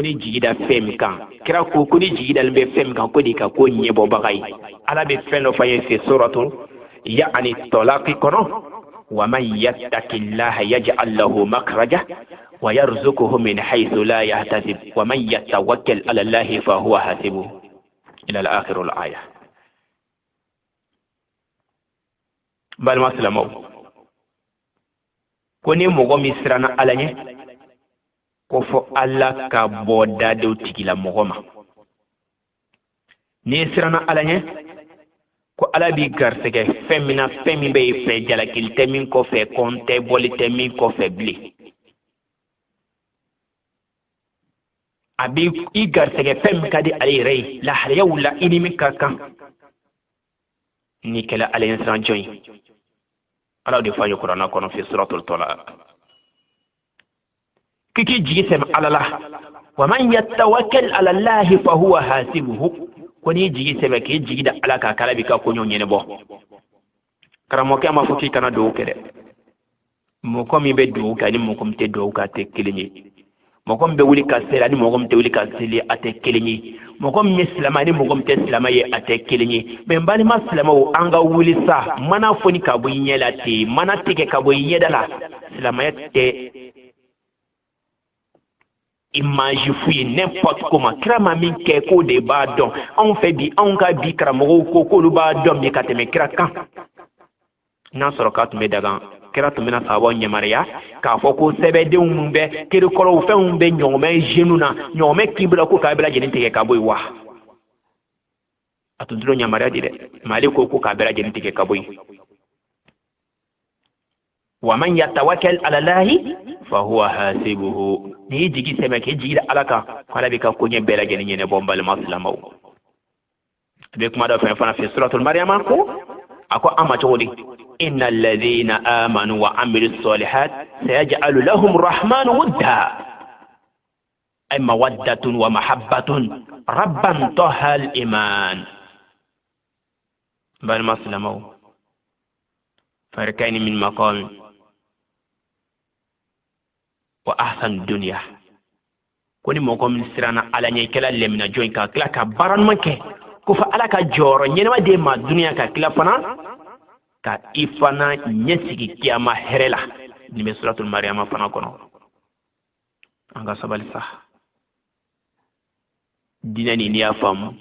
Speaker 1: ni jigi da fɛn min kan kira ko ni jigi dalen bɛ fɛn min kan ko de ka ko ɲɛbɔbaga ye ala bɛ fɛn dɔ fɔ ye se suratu ya'ni talaqi kɔnɔ ومن يتق الله يجعل له مخرجا ويرزقه من حيث لا يحتسب ومن يتوكل على الله فهو حسبه إلى الآخر الآية بل ما سلموا كوني مغمي سرنا على كفو الله كبودا دو تيلا مغمى ني سرنا على ko ala bi garsɛgɛ fɛn min na fɛn min bɛ i fɛ jalakili tɛ min kɔfɛ kɔn tɛ bɔli tɛ min kɔfɛ bilen a bi i garsɛgɛ fɛn min ka di ale yɛrɛ ye lahariyaw la i ni min ka kan ni kɛla ale ɲɛsiran jɔn ye ala de fɔ a ye kuranna kɔnɔ fi suratul talaq k'i k'i jigi sɛmɛ ala la wa man yatawakkal ala allahi fa huwa hasibuhu ko ni jigi sɛbɛ k'i jigi da ala ka kala bi ka ko ɲɛnɛbɔ karamɔgɔkɛ ma fɔ k'i kana duwawu kɛ dɛ mɔgɔ min bɛ duwawu kɛ ani mɔgɔ min tɛ duwawu kɛ a tɛ kelen ye mɔgɔ min bɛ wuli ka seli ani mɔgɔ min tɛ wuli ka seli a tɛ kelen ye mɔgɔ min ye silamɛ ani mɔgɔ min tɛ silamɛ ye a tɛ kelen ye mɛ n balima silamɛw an ka wuli sa mana fɔni ka bɔ i ɲɛ la ten mana tigɛ ka bɔ i ɲɛda la silamɛya tɛ image fouille n'importe comment kira ma min kɛ ko de b'a dɔn anw fɛ bi anw ka bi karamɔgɔw ko k'olu b'a dɔn bi ka tɛmɛ kira kan n'a sɔrɔ k'a tun bɛ daga kira tun bɛna sahabaw yamaruya k'a fɔ ko sɛbɛdenw mun bɛ kirikɔrɔw fɛnw bɛ ɲɔgɔmɛ jenu na ɲɔgɔmɛ kibla ko k'a bɛɛ lajɛlen tigɛ ka bɔ yen wa a tun t'o yamaruya di dɛ mais ale ko k'a bɛɛ lajɛlen tigɛ ka bɔ yen wa man yatawakkal ala Allahi fa huwa hasibuhu ni y'i jigi sɛmɛ k'i jigi da ala kan ko ala b'i ka koɲɛ bɛɛ lajɛlen ɲɛnabɔ n balima silamɛw a bɛ kuma dɔ fɛn fana fɛ suratul Maryama ko a ko an ma cogo di inna alladhina amanu wa amilu salihat sayaj'alu lahum rahmanu wudda ay mawaddatun wa mahabbatun rabban tahal iman balima silamɛw farkaini min maqam wa ahsan dunya ko ni mɔgɔ min siranna ala ɲɛ kɛla lɛmina jɔn ka tila ka baara ɲuman kɛ ko fɔ ala ka jɔyɔrɔ ɲɛnama de ma duniya ka tila fana ka i fana ɲɛsigi kiyama hɛrɛ la nin bɛ suratul Maryama fana kɔnɔ an ka sabali sa diinɛ nin n'i y'a faamu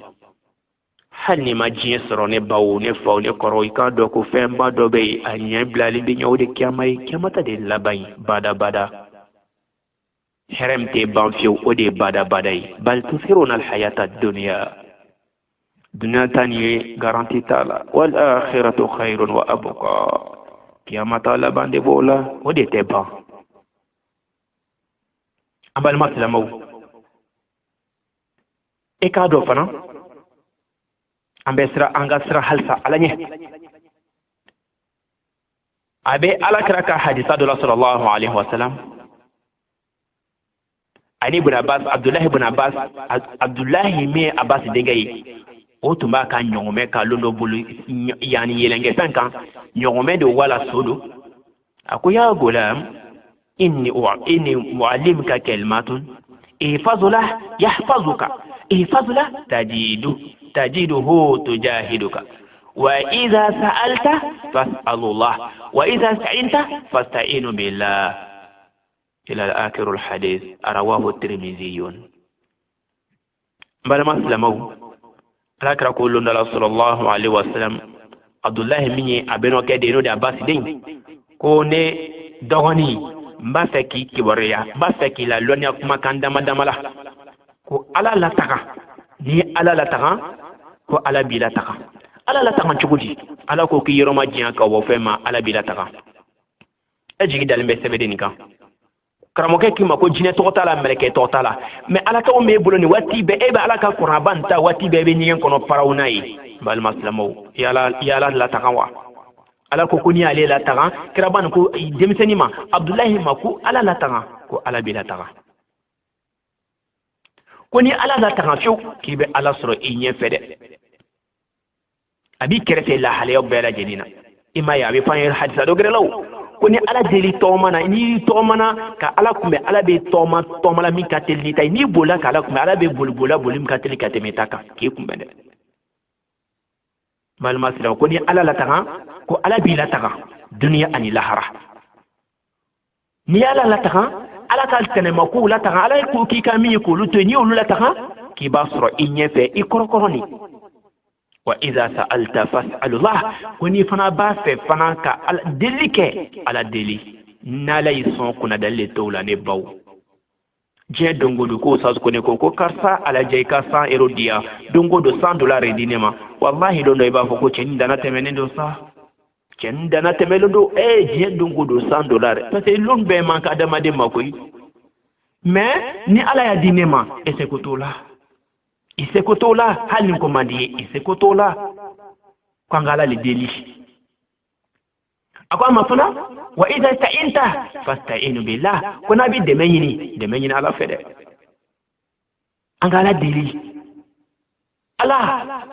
Speaker 1: hali ni ma diɲɛ sɔrɔ ne baw ne faw ne kɔrɔw i k'a dɔn ko fɛnba dɔ bɛ yen a ɲɛ bilalen bɛ ɲɛ o de kiyama ye kiyama ta de laban ye badabada hɛrɛ min tɛ ban fiyewu o de ye badabada ye bal tusiruna alhayata dunya dunya ta nin ye garanti t'a la wal akhiratu khayrun wa abqa kiyama ta laban de b'o la o de tɛ ban an balima silamɛw e k'a dɔn fana an bɛ sira an ka sira halisa ala ɲɛ a bɛ alakira ka hadisa dɔ la sallallahu alaihi wasallam ani ibn Abbas Abdullahi min Abbas denkɛ ye o tun b'a ka ɲɔgɔmɛ ka lon dɔ bolo yanni yɛlɛnkɛfɛn kan ɲɔgɔmɛ de wala so don a ko ya gulam inni muallimuka kalimatun ihfazlah yahfazuka ihfazlah tajiduhu tujahiduka wa idha sa'alta fas'alullah wa idha sta'inta fasta'inu billah ila al-akhir al-hadith rawahu at-Tirmidhi balama silamɛw alakira ko londala sallallahu alaihi wasallam Abdullahi min ye a bɛnɔ kɛ de n'o de Abbas den ko ne dɔgɔnin n b'a fɛ k'i kibaruya n b'a fɛ k'i la lɔnniya kumakan dama dama la ko ala la taga ni ala la taga ko ala b'i la taga ala la taga cogo di ala ko k'i yɔrɔ ma diɲɛ ka bɔ fɛn ma ala b'i la taga e jigi dalen bɛ sɛbɛden nin kan karamɔgɔkɛ k'i ma ko jinɛ tɔgɔ t'a la mɛlɛkɛ tɔgɔ t'a la mais ala tɔgɔ min b'e bolo nin waati bɛɛ e bɛ ala ka kuranba nin ta waati bɛɛ e bɛ ɲɛgɛn kɔnɔ paraw n'a ye balima silamɛw i ala la taga wa ala ko n'i y'ale la taga kiraba nin ko denmisɛnnin ma Abdullahi ma ko ala la taga ko ala b'i la taga ko ni ala la taga fiyewu k'i bɛ ala sɔrɔ i ɲɛfɛ dɛ a b'i kɛrɛfɛ lahalayaw bɛɛ lajɛlen na i m'a ye a bɛ fɔ an ye hadisa dɔ gɛrɛ la o ko ni ala deli tɔgɔma na n'i tɔgɔmana ka ala kunbɛ ala bɛ tɔgɔma la min ka teli ni ta ye n'i bolila ka ala kunbɛ ala bɛ boli min ka teli ka tɛmɛ ta kan k'i kunbɛn dɛ balima silamɛ ko ni ala la taga ko ala b'i la taga duniya ani lahara n'i ala la taga ala ka tɛnɛma kow la taga ala ko k'i ka min ye k'olu to yen n'i y'olu la taga k'i b'a sɔrɔ i ɲɛfɛ i kɔrɔkɔrɔnin wa idha sa'alta fas'alullah ko ni fana b'a fɛ fana ka deli kɛ ala deli n'ala y'i sɔn kunnadali tɔw la ne baw diɲɛ don o don k'o sasu ko ne ko karisa ala jɛ i ka €100 di yan don o don $100 di ne ma wallahi don dɔ i b'a fɔ ko cɛnin dana tɛmɛnen don sa cɛnin dana tɛmɛnen don diɲɛ don o don $100 parce que loon bɛɛ man ka adamaden ma koyi mais ni ala y'a di ne ma e se ko t'o la i seko t'o la hali ni ko man di ye i seko t'o la ko an ka ala le deli a ko a ma fana wa idha sta'inta fasta'inu billah ko n'a bɛ dɛmɛ ɲini ala fɛ dɛ an ka ala deli ala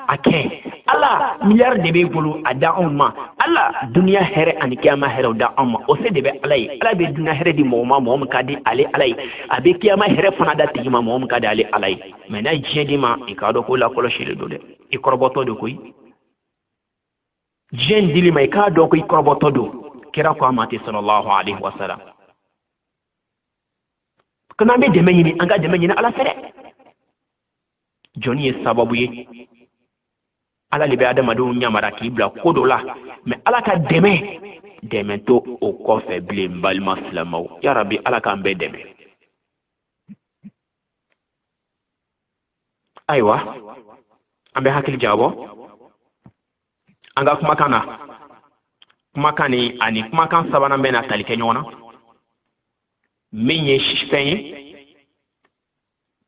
Speaker 1: a kɛ ala miliyari de b'e bolo a da anw ma ala duniya hɛrɛ ani kiyama hɛrɛw da anw ma o se de bɛ ala ye ala bɛ duniya hɛrɛ di mɔgɔ ma mɔgɔ min ka di ale ala ye a bɛ kiyama hɛrɛ fana da tigi ma mɔgɔ min ka di ale ala ye mais n'a ye diɲɛ di ma i k'a dɔn ko lakɔlɔsili don dɛ i kɔrɔbɔtɔ don koyi diɲɛ dili ma i k'a dɔn ko i kɔrɔbɔtɔ don kira ko a ma ten sallallahu alaihi wasallam ko n'an bɛ dɛmɛ ɲini an ka dɛmɛ ɲini ala fɛ dɛ jɔnni ye sababu ye ala le bɛ adamadenw ɲamara k'i bila ko dɔ la mais ala ka dɛmɛ dɛmɛ to o kɔfɛ bilen balima silamɛw ya rabi ala k'an bɛɛ dɛmɛ ayiwa an bɛ hakili jabɔ an ka kumakan na kumakan ni ani kumakan sabanan bɛ na tali kɛ ɲɔgɔn na min ye fɛn ye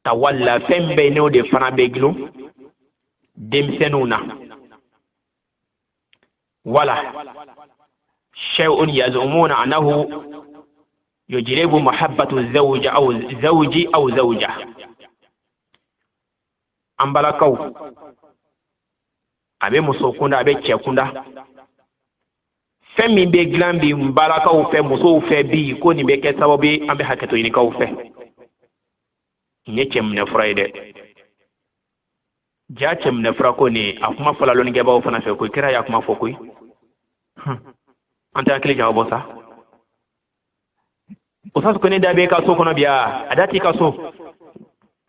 Speaker 1: tawalla fɛn bɛɛ n'o de fana bɛ gilon denmisɛnninw na wala shay'un yazumuna annahu yujribu mahabbatu zawji aw zawja an balakaw a bɛ muso kunda a bɛ cɛ kunda fɛn min bɛ dilan bi balakaw fɛ musow fɛ bi ko nin bɛ kɛ sababu ye an bɛ hakɛto ɲini kaw fɛ nin ye cɛminɛ fura ye dɛ ja cɛminɛ fura ko nin a kuma fɔla lɔnnikɛbaaw fana fɛ koyi kira y'a kuma fɔ koyi an tɛ hakili jabɔ sa o sabu ko ne da bɛ i ka so kɔnɔ bi a da t'i ka so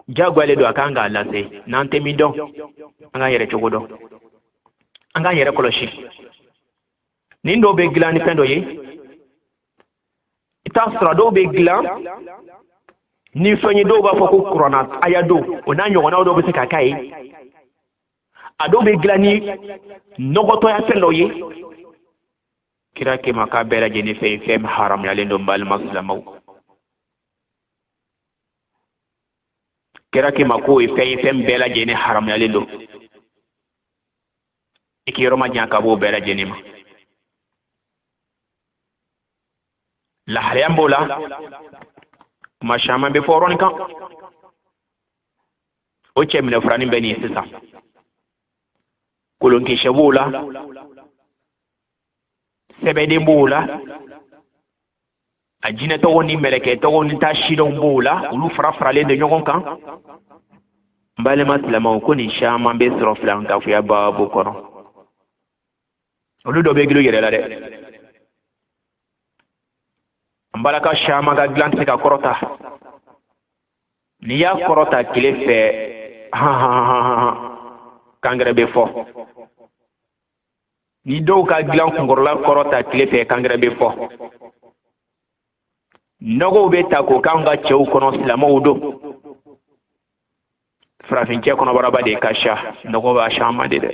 Speaker 1: jagoyalen don a kan k'a lase n'an tɛ min dɔn an k'an yɛrɛ cogo dɔn an k'an yɛrɛ kɔlɔsi nin dɔw bɛ dilan ni fɛn dɔ ye i t'a sɔrɔ dɔw bɛ dilan ni fɛn ye dɔw b'a fɔ ko kuranna aya don o n'a ɲɔgɔnnaw dɔw bɛ se ka k'a ye a dɔw bɛ dilan ni nɔgɔtɔya fɛn dɔ ye kira kema k'a bɛɛ lajɛlen fɛn fɛn haramuyalen don balima silamɛw kira kema k'o ye fɛn bɛɛ lajɛlen haramuyalen don i k'i yɔrɔ ma jan ka b'o bɛɛ lajɛlen ma lahalaya b'o la kuma caman bɛ fɔ yɔrɔnin kan o cɛ minɛ furanin bɛ nin ye sisan kolonkisɛ b'o la sɛbɛden b'o la a jinɛ tɔgɔ ni mɛlɛkɛ tɔgɔ ni ta sidɔn b'o la olu fara faralen don ɲɔgɔn kan n balima silamɛw ko nin caman bɛ sɔrɔ filankafoya baabu kɔnɔ olu dɔ bɛ gilo yɛrɛ la dɛ n balaka caman ka dilan tɛ se ka kɔrɔta n'i y'a kɔrɔta tile fɛ kangɛrɛ bɛ fɔ ni dɔw ka dilan kunkɔrɔla kɔrɔta tile fɛ kangɛrɛ bɛ fɔ nɔgɔw bɛ ta k'o k'an ka cɛw kɔnɔ silamɛw don farafincɛ kɔnɔbaraba de ka ca nɔgɔ b'a caman de dɛ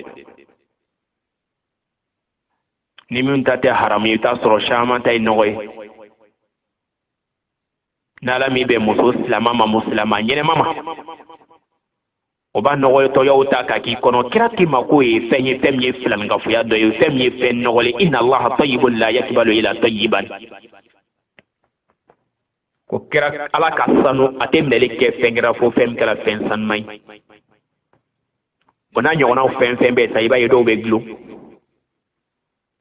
Speaker 1: ni min ta tɛ haramu ye i t'a sɔrɔ caman ta ye nɔgɔ ye n'ala min bɛ muso silama ma musilama ɲɛnɛma ma o b'a nɔgɔtɔyaw ta k'a k'i kɔnɔ kira k'i ma k'o ye fɛn ye fɛn min ye filankafoya dɔ ye fɛn min ye fɛn nɔgɔlen inna allaha tayyibun la yakbalu illa tayyiban ko kira ala ka sanu a tɛ minɛli kɛ fɛn kɛra fo fɛn min kɛra fɛn sanuman ye o n'a ɲɔgɔnnaw fɛn bɛɛ sa i b'a ye dɔw bɛ gulon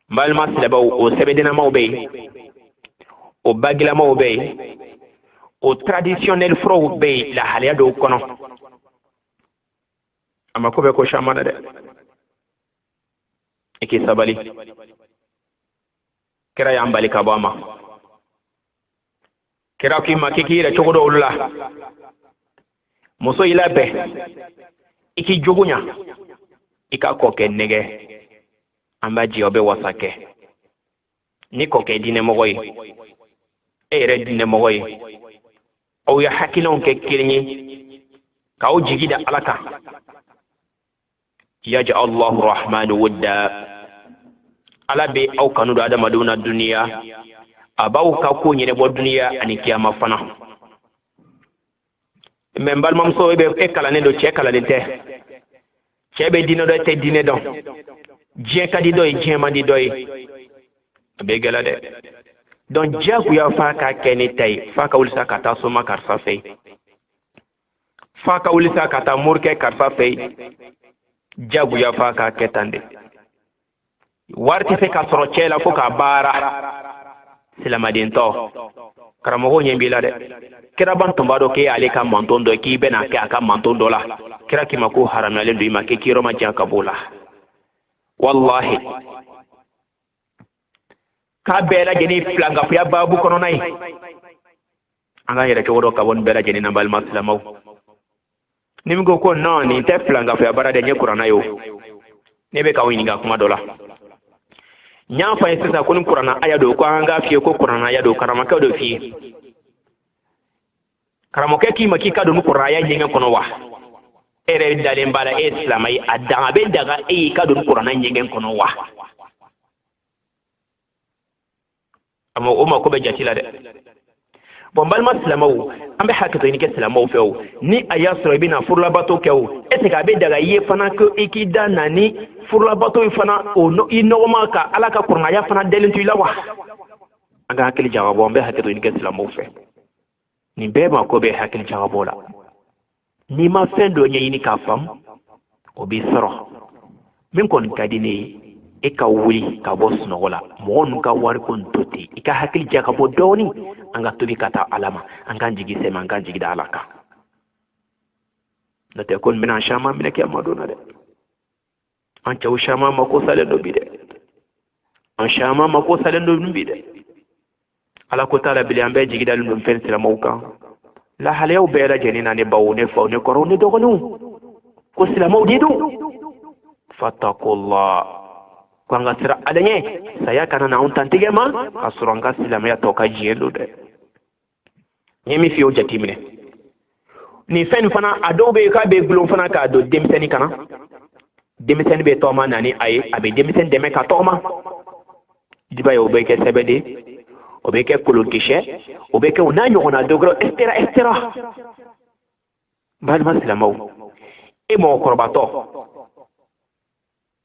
Speaker 1: n balima silamɛw o sɛbɛdennamaw bɛ yen o bagilamaw bɛ yen o traditionnel furaw bɛ yen lahalaya dɔw kɔnɔ a ma ko bɛ ko caman na dɛ i k'i sabali kira y'an bali ka bɔ a ma kira k'i ma k'i k'i yɛrɛ cogo dɔw la muso i labɛn i k'i jogo ɲa i ka kɔkɛ nɛgɛ an b'a jɛ aw bɛ wasa kɛ ni kɔkɛ diinɛmɔgɔ ye e yɛrɛ diinɛmɔgɔ ye aw ye hakilinaw kɛ kelen ye k'aw jigi da ala kan yaja allahu rahmanu wadda ala bɛ aw kanu don adamadenw na duniya a b'aw ka ko ɲɛnabɔ duniya ani kiyama fana mɛ n balimamuso e kalannen don cɛ kalannen tɛ cɛ bɛ diinɛ dɔn e tɛ diinɛ dɔn diɲɛ ka di dɔ ye diɲɛ man di dɔ ye a bɛ gɛlɛ dɛ donc diyagoya f'a ka kɛ ne ta ye f'a ka wuli sa ka taa soma karisa fɛ yen f'a ka wuli sa ka taa morikɛ karisa fɛ yen diyagoya f'a ka kɛ tan de wari tɛ se ka sɔrɔ cɛ la fo k'a baara silamadentɔ karamɔgɔw ɲɛ b'i la dɛ kiraban tun b'a dɔn k'e y'ale ka manton dɔ ye k'i bɛna kɛ a ka manton dɔ la kira k'i ma ko haramuyalen don i ma k'i k'i yɔrɔ ma jan ka b'o la wallahi k'a bɛɛ lajɛlen filankafoya baabu kɔnɔna ye an k'an yɛrɛ cogo dɔn ka bɔ nin bɛɛ lajɛlen na balima silamɛw ni min ko non nin tɛ filankafoya baara dɛ n ye kuranna ye o ne bɛ k'aw ɲininka kuma dɔ la nya fa sisa kun qur'ana aya do ko anga fiye ko qur'ana aya do karama ka do fiye karamo ke ki maki ka do qur'ana ya nyenga kono wa ere dalen bala islamai adanga be daga ka do qur'ana nyenga kono wa amma umma ko be jatila de bon balma silamaw an bɛ hakɛto ɲini kɛ silamaw fɛ o ni a y'a sɔrɔ i bɛna furulabato kɛ o est ce que a bɛ daga i ye fana ko i k'i da na ni furulabato in fana i nɔgɔma ka ala ka kuranaya fana dalen to i la wa an ka hakili jagabɔ an bɛ hakɛto ɲini kɛ silamaw fɛ nin bɛɛ ma ko bɛ hakili jagabɔ la n'i ma fɛn dɔ ɲɛɲini k'a faamu o b'i sɔrɔ min kɔni ka di ne ye e ka wuli ka bɔ sunɔgɔ la mɔgɔ ninnu ka wari ko to ten i ka hakili jagabɔ dɔɔni an ka tobi ka taa ala ma an k'an jigi sɛmɛ an k'an jigi da ala kan n'o tɛ ko nin bɛna caman minɛ kɛ ma donna dɛ an cɛw caman mako salen dɔ bi dɛ an caman mako salen dɔ bi dɛ ala ko t'a la bilen an bɛɛ jigi dalen don fɛn silamaw kan lahalayaw bɛɛ lajɛlen na ne baw ne faw ne kɔrɔw ne dɔgɔninw ko silamaw de don fatakullah ko an ka sira ala ɲɛ saya kana na anw tantigɛ ma ka sɔrɔ an ka silamɛya tɔ ka diɲɛ don dɛ n ye min f'i ye o jateminɛ nin fɛn nin fana a dɔw bɛ yen k'a bɛ gulon fana k'a don denmisɛnnin kana denmisɛnnin bɛ tɔgɔma na ni a ye a bɛ denmisɛnnin dɛmɛ ka tɔgɔma i b'a ye o bɛ kɛ sɛbɛden o bɛ kɛ kolonkisɛ o bɛ kɛ o n'a ɲɔgɔnna dɔ dɔrɔn extra balima silamɛw e mɔgɔkɔrɔbatɔ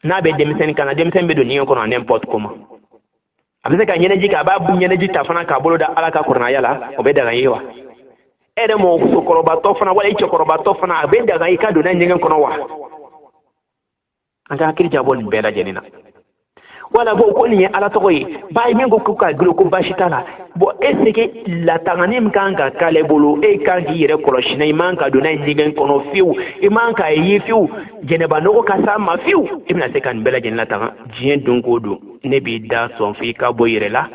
Speaker 1: n'a bɛ denmisɛnnin kana denmisɛnnin bɛ don ɲɛgɛn kɔnɔ n'importe comment a bɛ se ka ɲɛnɛji kɛ a b'a ɲɛnɛji ta fana k'a bolo da ala ka kuranaya la o bɛ daga i ye wa e yɛrɛ musokɔrɔbatɔ fana wala i cɛkɔrɔbatɔ fana a bɛ daga i ka don n'a ɲɛgɛn kɔnɔ wa an ka hakili jabɔ nin bɛɛ lajɛlen na wala bon ko nin ye ala tɔgɔ ye ba min ko ka gulo ko baasi t'a la bon est ce que latagani min kan ka k'ale bolo e kan k'i yɛrɛ kɔlɔsi na i man ka don n'a ye ɲɛgɛn kɔnɔ fiyewu i man k'a ye fiyewu jɛnɛba nɔgɔ ka s'a ma fiyewu i bɛna se ka nin bɛɛ lajɛlen lataga diɲɛ don o don ne b'i da sɔn fo i ka bɔ i yɛrɛ la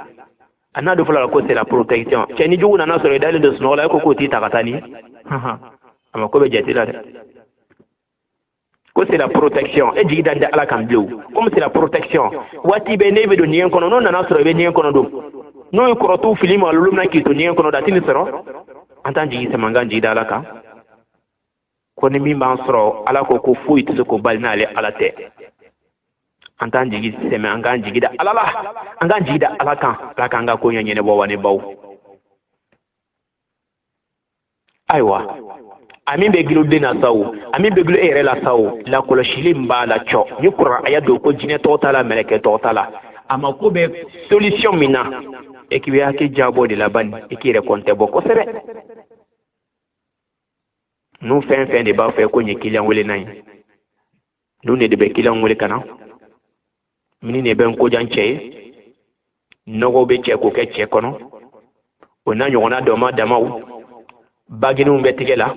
Speaker 1: a n'a dɔ fɔlɔ la ko c'est la protection cɛ ni jugu nana sɔrɔ i dalen don sunɔgɔ la e ko k'o t'i ta ka taa ni a ma ko bɛ jate la dɛ ko c'est la protection e jigi da ala kan bilen comme c'est la protection waati bɛɛ ne bɛ don ɲɛgɛn kɔnɔ n'o nana sɔrɔ i bɛ ɲɛgɛn kɔnɔ don n'o ye kɔrɔtɔw fili ma olu bɛna k'i to ɲɛgɛn kɔnɔ da tɛ nin sɔrɔ an t'an jigi sɛmɛ an k'an jigi da ala kan ko ni min b'an sɔrɔ ala ko ko foyi tɛ se k'o bali n'ale ala tɛ an t'an jigi sɛmɛ an k'an jigi da ala la an k'an jigi da ala kan ala k'an ka ko ɲɛ ɲɛnabɔ wa ne baw ayiwa a min bɛ gilo den na sa o a min bɛ gilo e yɛrɛ la sa o lakɔlɔsili min b'a la cɔ ni kuran a y'a don ko jinɛ tɔgɔ t'a la mɛlɛkɛ tɔgɔ t'a la a ma ko bɛ solution min na e k'i bɛ hakili jabɔ de la bani i k'i yɛrɛ kɔntɛ bɔ kosɛbɛ n'u fɛn fɛn de b'a fɛ ko nin ye kiliyan wele na ye n'u de bɛ kiliyan wele ka na min de bɛ n kojan cɛ ye nɔgɔw bɛ cɛ k'o kɛ cɛ kɔnɔ o n'a ɲɔgɔnna dɔma damaw baginiw bɛ tigɛ la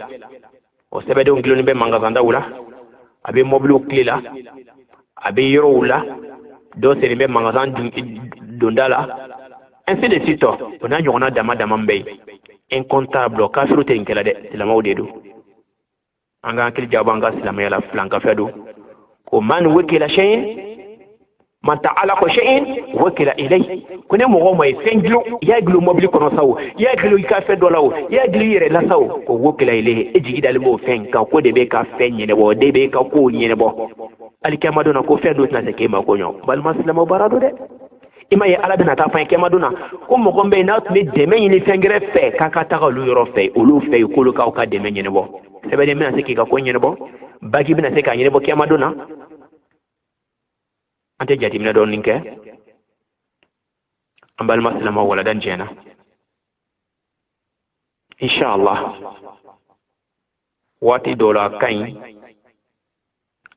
Speaker 1: o sɛbɛdenw dilannen bɛ mangasandaw la a bɛ mɔbiliw tile la a bɛ yɔrɔw la dɔw sɛnɛ bɛ mangasan donda la ainsi de suite o n'a ɲɔgɔnna dama dama bɛ yen incontable kafiru tɛ nin kɛla dɛ silamɛw de don an ka hakili jabɔ an ka silamɛya la filankafɛ don ko man wukila shay'in man ta'alaqa shay'in wukila ilayhi ko ne mɔgɔ ma ye fɛn gilo i y'a gilo mɔbili kɔnɔ sa o i y'a gilo i ka fɛn dɔ la o i y'a gilo i yɛrɛ la sa o ko wukila ilayhi e jigi dalen b'o fɛn kan ko de bɛ ka fɛn ɲɛnabɔ de bɛ ka kow ɲɛnabɔ alikiyama donna ko fɛn dɔ tɛna se k'e ma ko ɲɔ balima silamɛw baara don dɛ i ma ye ala bɛna taa fɔ ye kiyama donna ko mɔgɔ bɛ yen n'a tun bɛ dɛmɛ ɲini fɛn gɛrɛ fɛ k'a ka taga olu yɔrɔ fɛ olu fɛ yen k'olu k'aw ka dɛmɛ ɲɛnabɔ sɛbɛden bɛna se k'i ka ko ɲɛnabɔ bagi bɛna se k'a ɲɛnabɔ kiyama donna an tɛ jateminɛ dɔɔnin kɛ an balima silamɛw waladan diɲɛna inshallah waati dɔw la ka ɲi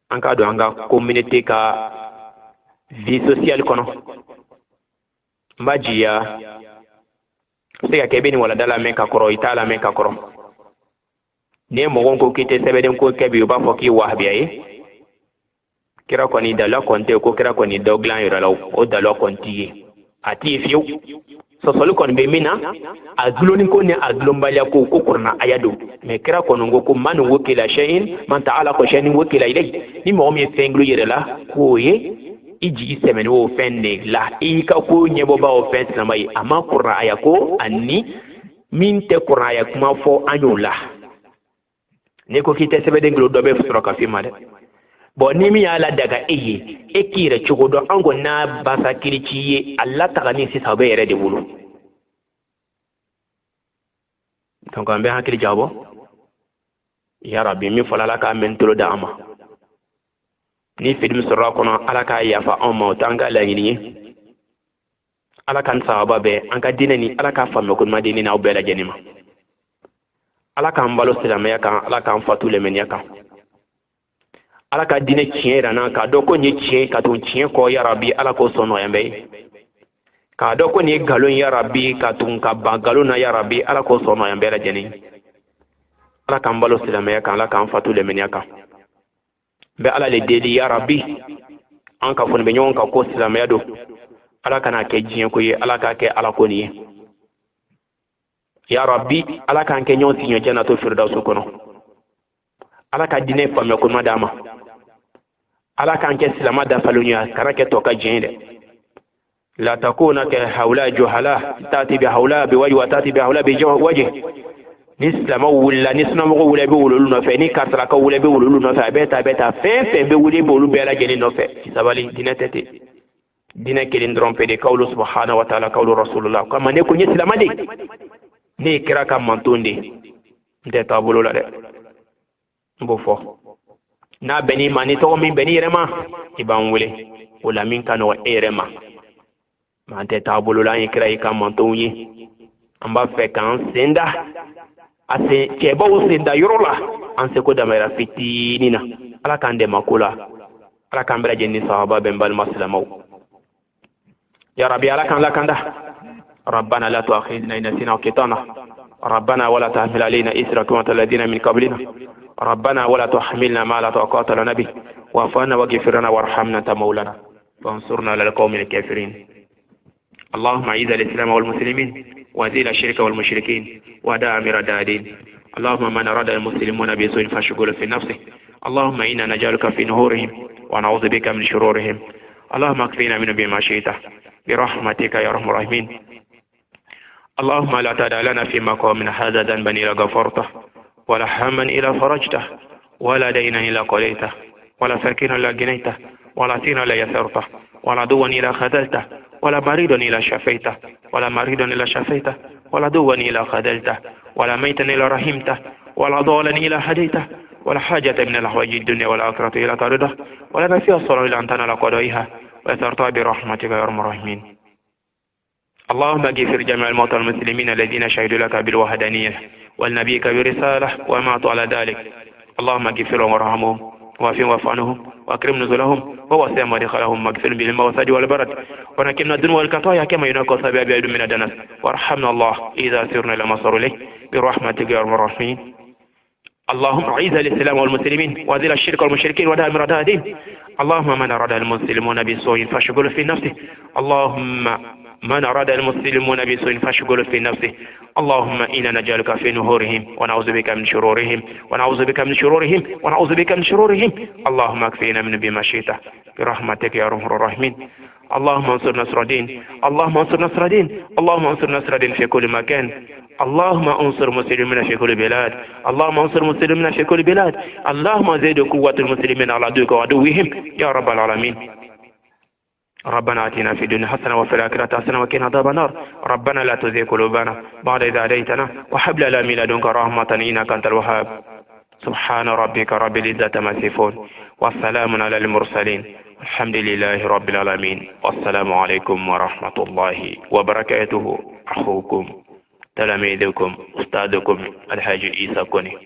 Speaker 1: an k'a dɔn an ka communauté ka vie sociale kɔnɔ n b'a jiya se ka kɛ i bɛ nin walada lamɛn ka kɔrɔ i t'a lamɛn ka kɔrɔ ni mɔgɔw ko k'i tɛ sɛbɛden ko kɛ bi u b'a fɔ k'i wahabiya ye kira kɔni dalila kɔni tɛ ko kira kɔni dɔ dilan yɔrɔ la o dalila kɔni t'i ye a t'i ye fiyewu sɔsɔli kɔni bɛ min na a dulonni ko ni a dulonbaliya ko kuranna a y'a don mɛ kira kɔni ko man wukila shay'in man ta'alaqa shay'in wukila ilayhi ni mɔgɔ min ye fɛn gulo yɛrɛ la k'o ye iji semen wo fenne la ika ko nyebo ba o fen samai ama qur'aya ko anni min te qur'aya kuma fo anyola ne ko kite sebe de nglo do be fusro ka fi made bo ni mi ala daga ekire chugodo ango na basa kirichiye alla tagani si sabe yere de wulu donc ambe hakili jabo ya rabbi mi falala ka men tolo dama ni film sura kono ala ka yafa on mo tanga la yini ala kan sahaba be an ka dinani ala ka famme ko madini na obela jenima ala kan balo silama ya kan ala kan fatule men ya kan ala ka dine tiera na ka do ko ni tie ka to tie ko ya rabbi ala ko sono yambe ka do ko ni galon ya rabbi ka tun ka ba galon na ya rabbi ala ko sono yambe la jeni ala kan balo silama ya kan ala kan fatule men ya kan be ala le dedi ya rabbi an ka fon be nyon ka ko silama ya do ala kana ke jien ko ye ala ka ke ala ko ni ya rabbi ala kan ke nyon tinyo jannatul firdaus kono ala ka dine famme ko madama ala kan ke silama da falunya karake to ka jinde la takuna ka haula juhala tati bi haula bi wajhi wa tati bi haula bi wajhi nislama wala nisnamu wala bi wulu no fe ni kasra ka wala bi wulu no fe beta fe be wuli bo lu be la jeni no fe sabali dina tete dina kelin trompe de qawlu subhanahu wa ta'ala qawlu rasulullah kama ne ko ni silama de ne kira kam mantonde de tabulu la de mbo fo na beni mani to min beni rema iban wule wala min kano erema ma de tabulu la kira kam mantonyi amba fe kan senda ase keba usenda yorola anse ko damera fitinina ala kan de makula ala kan bela jenni sahaba ben bal maslamaw ya rabbi ala kan la kanda ربنا لا تؤاخذنا إن نسينا وأخطأنا ربنا ولا تحمل علينا إثرا كما الذين من قبلنا ربنا ولا تحملنا ما لا طاقة لنا به واعف عنا واغفر لنا وارحمنا أنت مولانا فانصرنا على القوم الكافرين اللهم أعز الإسلام والمسلمين وأذل الشرك والمشركين ودامر الداعين اللهم من أراد المسلمون بسوء فاشغله في نفسه اللهم إنا نجعلك في نهورهم ونعوذ بك من شرورهم اللهم اكفينا منه بما شئت برحمتك يا أرحم الراحمين اللهم لا تدع لنا في مقامنا هذا ذنبا إلا غفرته ولا هما إلا فرجته ولا دينا إلا قضيته ولا فقيرا إلا غنيته ولا سيرا إلا يسرته ولا عدوا إلا خذلته ولا مريضا إلا شفيته ولا مريضا إلا شفيته ولا عدوا إلا خذلته ولا ميتا إلا رحمته ولا ضالا إلا هديته ولا حاجة من الأحوال الدنيا والآخرة إلا ترضه ولا ما فيها الصلاة إلا أن تنال قضائها وترضى برحمتك يا أرحم الراحمين اللهم اغفر جميع الموتى المسلمين الذين شهدوا لك بالوحدانية والنبيك برسالة وماتوا على ذلك اللهم اغفرهم وارحمهم وعافهم واعف عنهم واكرم نزلهم ووسع مدخلهم واغفر بالماء والثلج والبرد ونكلنا الدنيا والخطايا كما ينقى الثوب الابيض من الدنس وارحمنا الله اذا سرنا الى ما صار اليه برحمتك يا ارحم الراحمين اللهم اعز الاسلام والمسلمين واذل الشرك والمشركين ودمر اعداء الدين اللهم من اراد المسلمون بسوء فاشغله في نفسه اللهم من أراد المسلمون بسوء فاشغله في نفسه اللهم إنا نجعلك في نهورهم ونعوذ بك من شرورهم ونعوذ بك من شرورهم ونعوذ بك من شرورهم اللهم اكفينا من بما شئت برحمتك يا أرحم الراحمين اللهم انصر نصر الدين اللهم انصر نصر الدين اللهم انصر نصر الدين في كل مكان اللهم انصر مسلمين في كل بلاد اللهم انصر مسلمين في كل بلاد اللهم زد قوة المسلمين على عدوك وعدوهم يا رب العالمين ربنا آتنا في الدنيا حسنة وفي الآخرة حسنة وقنا عذاب النار ربنا لا تزغ قلوبنا بعد إذ هديتنا وهب لنا من لدنك رحمة إنك أنت الوهاب سبحان ربك رب العزة عما يصفون والسلام على المرسلين الحمد لله رب العالمين والسلام عليكم ورحمة الله وبركاته أخوكم تلاميذكم أستاذكم الحاج عيسى كوني